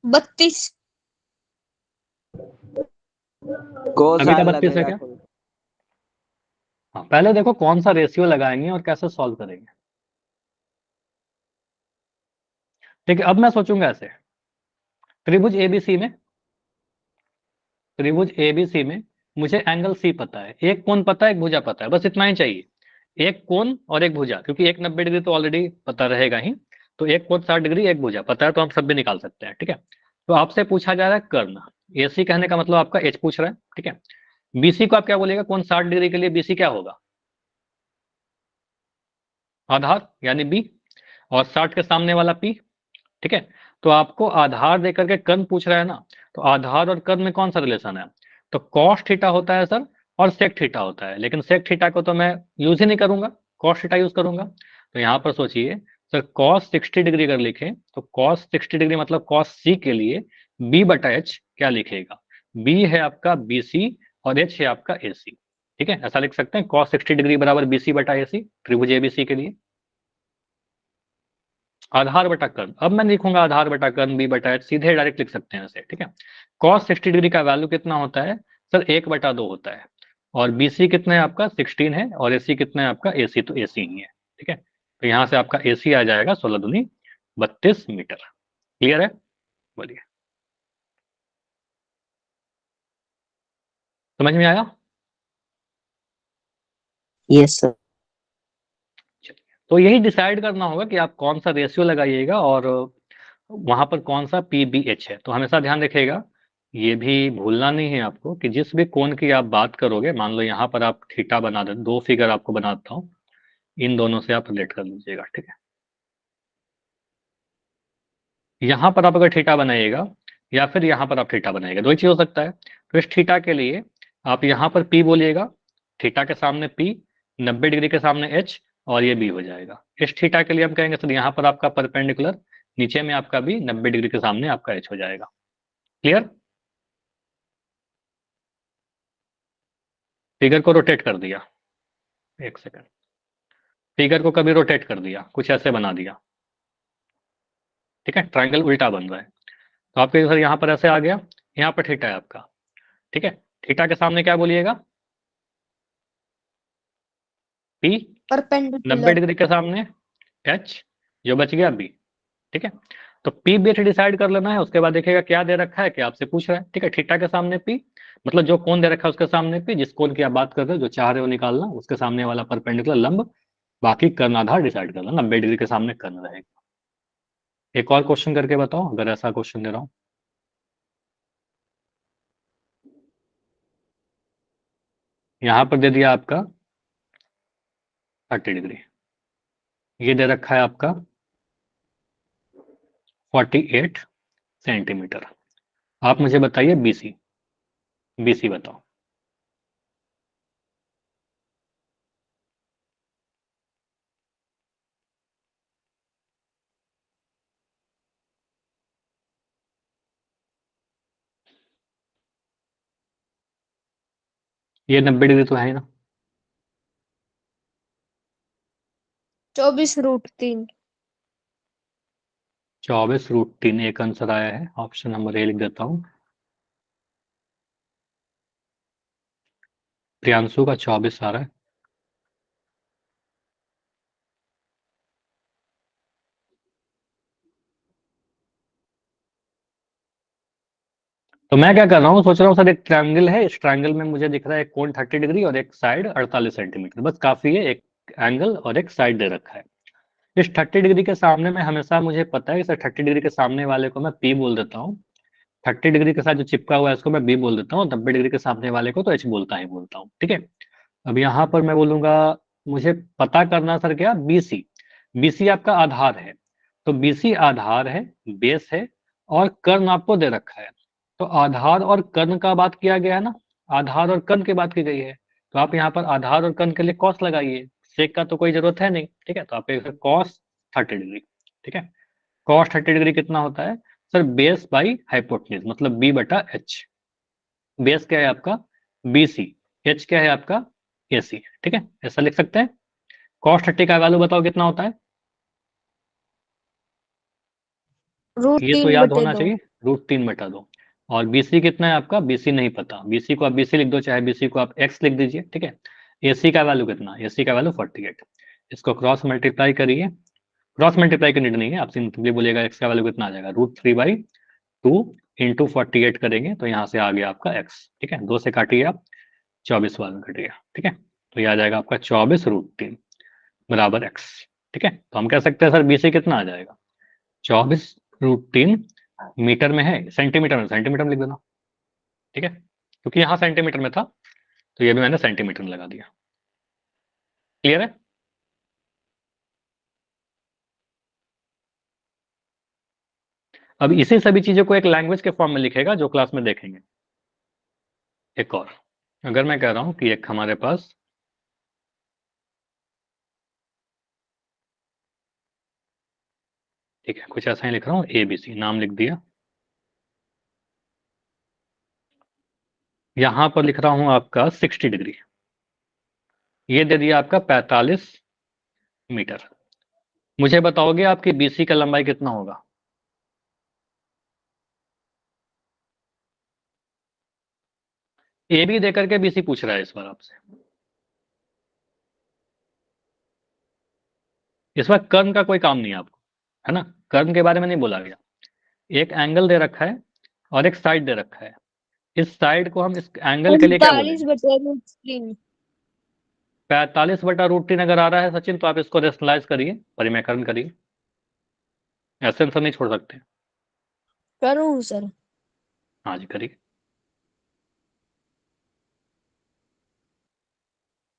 बत्तीस। कोस अभी आर तक 32 है लगेगा क्या? सर। हाँ पहले देखो कौन सा रेशियो लगाएंगे और कैसे सॉल्व करेंगे, ठीक है। अब मैं सोचूंगा ऐसे, त्रिभुज ABC में, त्रिभुज ABC में मुझे एंगल C पता है, एक कोण पता है, एक भुजा पता है, बस इतना ही चाहिए। एक कोण और एक भुजा, क्योंकि एक 90 डिग्री तो ऑलरेडी पता रहेगा ही। तो एक कोण 60 डिग्री, एक भुजा पता है, तो हम सब भी निकाल सकते हैं, ठीक है। तो आपसे पूछा जा रहा है कर्ण। AC कहने का मतलब आपका H पूछ रहा है, ठीक है। BC को आप क्या बोलेगा, कोण 60 डिग्री के लिए BC क्या होगा, आधार यानी B, और 60 के सामने वाला P, ठीक है। तो आपको आधार देकर के कर्ण पूछ रहा है ना, तो आधार और कर्ण में कौन सा रिलेशन है, तो कॉस थीटा होता है सर और सेक थीटा होता है, लेकिन सेक थीटा को तो मैं यूज ही नहीं करूंगा, कॉस थीटा यूज करूंगा। तो यहाँ पर सोचिए सर, कॉस 60 डिग्री अगर लिखें तो कॉस 60 डिग्री मतलब कॉस सी के लिए b/h क्या लिखेगा, b है आपका BC और h है आपका AC, ठीक है। ऐसा लिख सकते हैं कॉस 60 डिग्री बराबर BC/AC, त्रिभुज ABC के लिए। आधार बटा कर्ण, अब मैं लिखूंगा आधार बटा कर्ण b/h, सीधे डायरेक्ट लिख सकते हैं ऐसे, ठीक है। cos 60 डिग्री का वैल्यू कितना होता है सर, 1/2 होता है, और BC कितना है आपका 16 है, और AC कितना है आपका AC, तो AC ही है, ठीक है। तो यहाँ से आपका AC आ जाएगा 16 दूनी 32 मीटर। क्लियर है, बोलिए समझ में आया। Yes sir. चलिए, तो यही डिसाइड करना होगा कि आप कौन सा रेशियो लगाइएगा और वहां पर कौन सा PBH है। तो हमेशा ध्यान रखिएगा, ये भी भूलना नहीं है आपको कि जिस भी कोण की आप बात करोगे, मान लो यहाँ पर आप थीटा बना दे, दो फिगर आपको बनाता हूँ, इन दोनों से आप रिलेट कर लीजिएगा, ठीक है। यहाँ पर आप अगर थीटा बनाइएगा या फिर यहाँ पर आप थीटा बनाइएगा, दो ही चीज हो सकता है। तो इस थीटा के लिए आप यहाँ पर P बोलिएगा, थीटा के सामने P, 90 डिग्री के सामने H, और ये B हो जाएगा। इस थीटा के लिए हम कहेंगे सर यहाँ पर आपका परपेंडिकुलर, नीचे में आपका B, 90 डिग्री के सामने आपका H हो जाएगा। क्लियर? फिगर को रोटेट कर दिया, एक सेकंड, फिगर को कभी रोटेट कर दिया, कुछ ऐसे बना दिया, ठीक है, ट्रायंगल उल्टा बन रहा है। तो आपके सर यहाँ पर ऐसे आ गया, यहाँ पर थीटा है आपका, ठीक है, थीटा के सामने क्या बोलिएगा, P, 90 परपेंडिकुलर। डिग्री के सामने H, जो बच गया B, ठीक है। तो P भी डिसाइड कर लेना है, उसके बाद देखिएगा क्या दे रखा है, क्या आपसे पूछ रहा है, ठीक है। थीटा के सामने P, मतलब जो कोण दे रखा है उसके सामने P, जिस कोण की आप बात कर रहे हो, जो चाह रहे हो निकालना, उसके सामने वाला परपेंडिकुलर लंब, बाकी कर्ण आधार डिसाइड करना, 90 डिग्री के सामने कर्ण रहेगा। एक और क्वेश्चन करके बताओ, अगर ऐसा क्वेश्चन दे रहा हूं। यहां पर दे दिया आपका 30 डिग्री, ये दे रखा है आपका 48 सेंटीमीटर। आप मुझे बताइए बीसी, बीसी बताओ। ये 90 डिग्री तो है ही ना, 24√3। 24√3 एक आंसर आया है, ऑप्शन नंबर ए लिख देता हूं। प्रियांशु का 24 आ रहा है। तो मैं क्या कर रहा हूँ, सोच रहा हूँ सर एक ट्रायंगल है, इस ट्रायंगल में मुझे दिख रहा है एक कोण 30 डिग्री और एक साइड 48 सेंटीमीटर, बस काफी है, एक एंगल और एक साइड दे रखा है। इस 30 डिग्री के सामने में हमेशा मुझे पता है कि सर 30 डिग्री के सामने वाले को मैं P बोल देता हूँ, 30 डिग्री के साथ जो चिपका हुआ है इसको मैं B बोल देता हूँ, 90 डिग्री के सामने वाले को तो H बोलता ही बोलता हूँ, ठीक है। अब यहाँ पर मैं बोलूंगा, मुझे पता करना सर क्या, BC, BC आपका आधार है, तो BC आधार है, बेस है, और कर्ण आपको दे रखा है। तो आधार और कर्ण का बात किया गया है ना, आधार और कर्ण की बात की गई है, तो आप यहाँ पर आधार और कर्ण के लिए कॉस लगाइए, सेक का तो कोई जरूरत है नहीं, ठीक है। तो आप कॉस 30 डिग्री, ठीक है। कॉस 30 डिग्री कितना होता है सर, बेस बाई हाइपोटेन्यूज, मतलब B बटा H। बेस क्या है आपका BC, H क्या है आपका AC, ठीक है, ऐसा लिख सकते हैं। कॉस 30 का वैल्यू बताओ कितना होता है, रूट ये तो तीन याद बटे होना दो चाहिए, √3/2। और BC कितना है आपका, BC नहीं पता, BC को आप BC लिख दो, चाहे BC को आप X लिख दीजिए, ठीक है। AC का वैल्यू कितना, AC का वैल्यू 48, इसको क्रॉस मल्टीप्लाई करिए, क्रॉस मल्टीप्लाई की नीड नहीं है, आप सिंपली बोलिएगा X का वैल्यू कितना आ जाएगा, √3/2 इंटू 48 करेंगे तो यहाँ से आ गया आपका X, ठीक है, 2 से काटिए आप, 24 बार में कटिएगा, ठीक है। तो ये आ जाएगा आपका 24√3 बराबर X, ठीक है। तो हम कह सकते हैं सर BC कितना आ जाएगा, 24√3 मीटर में है, सेंटीमीटर में, सेंटीमीटर में लिख देना, ठीक है, क्योंकि यहाँ सेंटीमीटर में था तो ये भी मैंने सेंटीमीटर में लगा दिया। क्लियर है? अब इसी सभी चीजों को एक लैंग्वेज के फॉर्म में लिखेगा जो क्लास में देखेंगे। एक और, अगर मैं कह रहा हूं कि एक हमारे पास ठीक है, कुछ ऐसा ही लिख रहा हूं, ABC नाम लिख दिया, यहां पर लिख रहा हूं आपका 60 डिग्री, ये दे दिया आपका 45 मीटर। मुझे बताओगे आपकी BC का लंबाई कितना होगा, AB देकर के BC पूछ रहा है इस बार आपसे। इस बार कर्ण का कोई काम नहीं है आपको, है ना, कर्ण के बारे में नहीं बोला गया। एक एंगल दे रखा है और एक साइड दे रखा है, इस साइड को हम इस एंगल के लिए क्या 45 बोलेंगे, बटे √3। 45/√3 अगर आ रहा है सचिन तो आप इसको रेशनलाइज करिए, परिमेयकरण करिए, ऐसे आंसर नहीं छोड़ सकते। करूँ सर? हाँ जी करिए।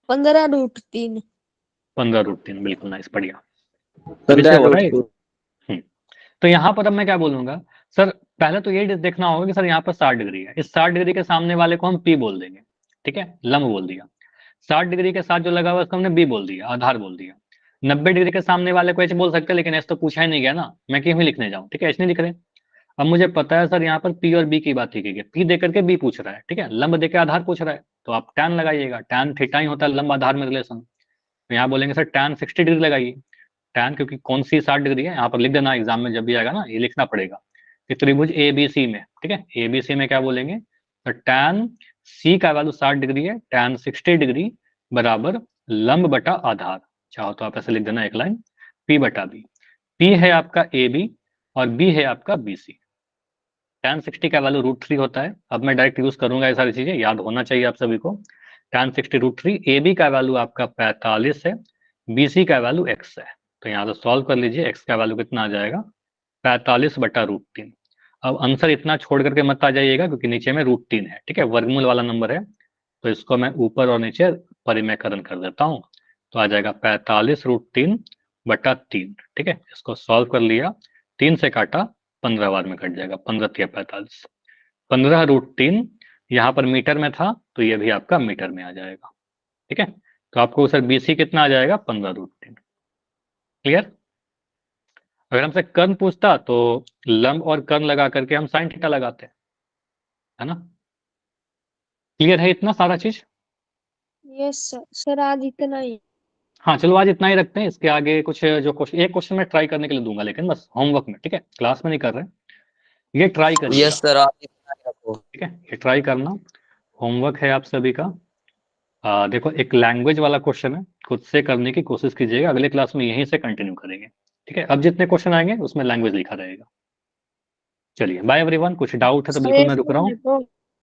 15√3। 15√3 बिल्कुल नाइस, बढ़िया। विषय हो रहा है 15√3। हम्म। तो यहाँ पर अब मैं क्या बोलूंगा सर, पहले तो ये देखना होगा कि सर यहाँ पर 60 डिग्री है, इस 60 डिग्री के सामने वाले को हम P बोल देंगे, ठीक है, लंब बोल दिया। 60 डिग्री के साथ जो लगा हुआ है उसको हमने बी बोल दिया, आधार बोल दिया। 90 डिग्री के सामने वाले को एच बोल सकते हैं, लेकिन एच तो पूछा ही नहीं गया ना, मैं क्यों ही लिखने जाऊं, ठीक है, एच नहीं लिख रहे। अब मुझे पता है सर यहाँ पर पी और बी की बात की गई है, पी दे करके बी पूछ रहा है, ठीक है, लंब दे के आधार पूछ रहा है, तो आप टैन लगाइएगा, टैन थीटा ही होता है लंब आधार में रिलेशन। तो यहाँ बोलेंगे सर टैन 60 डिग्री लगाइए, टैन क्योंकि कौन सी 60 डिग्री है यहाँ पर लिख देना, एग्जाम में जब भी आएगा ना ये लिखना पड़ेगा कि त्रिभुज ए बी सी में, ठीक है, ए बी सी में क्या बोलेंगे, तो टैन सी का वैल्यू 60 डिग्री है, टैन 60 डिग्री बराबर लंब बटा आधार, चाहो तो आप ऐसे लिख देना एक लाइन, पी बटा बी। पी है आपका ए बी और बी है आपका बी सी। टैन 60 का वैल्यू √3 होता है। अब मैं डायरेक्ट यूज करूंगा, ये सारी चीजें याद होना चाहिए आप सभी को। टैन 60 √3, ए बी का वैल्यू आपका 45 है, बी सी का वैल्यू x है, तो यहाँ से सॉल्व कर लीजिए, x का वैल्यू कितना आ जाएगा 45 बटा √3। अब आंसर इतना छोड़ करके मत आ जाइएगा क्योंकि नीचे में √3 है, ठीक है, वर्गमूल वाला नंबर है, तो इसको मैं ऊपर और नीचे परिमेयकरण कर देता हूँ, तो आ जाएगा 45 √3 बटा 3, ठीक है, इसको सॉल्व कर लिया, 3 से काटा 15 बार में कट जाएगा, 15 3 45, 15 √3 यहाँ पर मीटर में था तो ये भी आपका मीटर में आ जाएगा, ठीक है, तो आपको सर बीसी कितना आ जाएगा 15 √3। क्लियर। अगर हमसे कर्ण पूछता तो लंब और कर्ण लगा करके हम साइन थीटा लगाते, है ना। क्लियर है इतना सारा चीज। यस सर, सर आज इतना ही। हाँ चलो आज इतना ही रखते हैं, इसके आगे कुछ जो क्वेश्चन, एक क्वेश्चन मैं ट्राई करने के लिए दूंगा लेकिन बस होमवर्क में, ठीक है, क्लास में नहीं कर रहे, ये ट्राई करिएगा। यस सर, आप इतना ही रखो। ठीक है, ये ट्राई करना, होमवर्क है आप सभी का। देखो एक लैंग्वेज वाला क्वेश्चन है, खुद से करने की कोशिश कीजिएगा, अगले क्लास में यहीं से कंटिन्यू करेंगे, ठीक है। अब जितने क्वेश्चन आएंगे उसमें लैंग्वेज लिखा रहेगा। चलिए बाय एवरीवन, कुछ डाउट है तो सर बिल्कुल एक मैं रुक रहा हूँ। मिनट,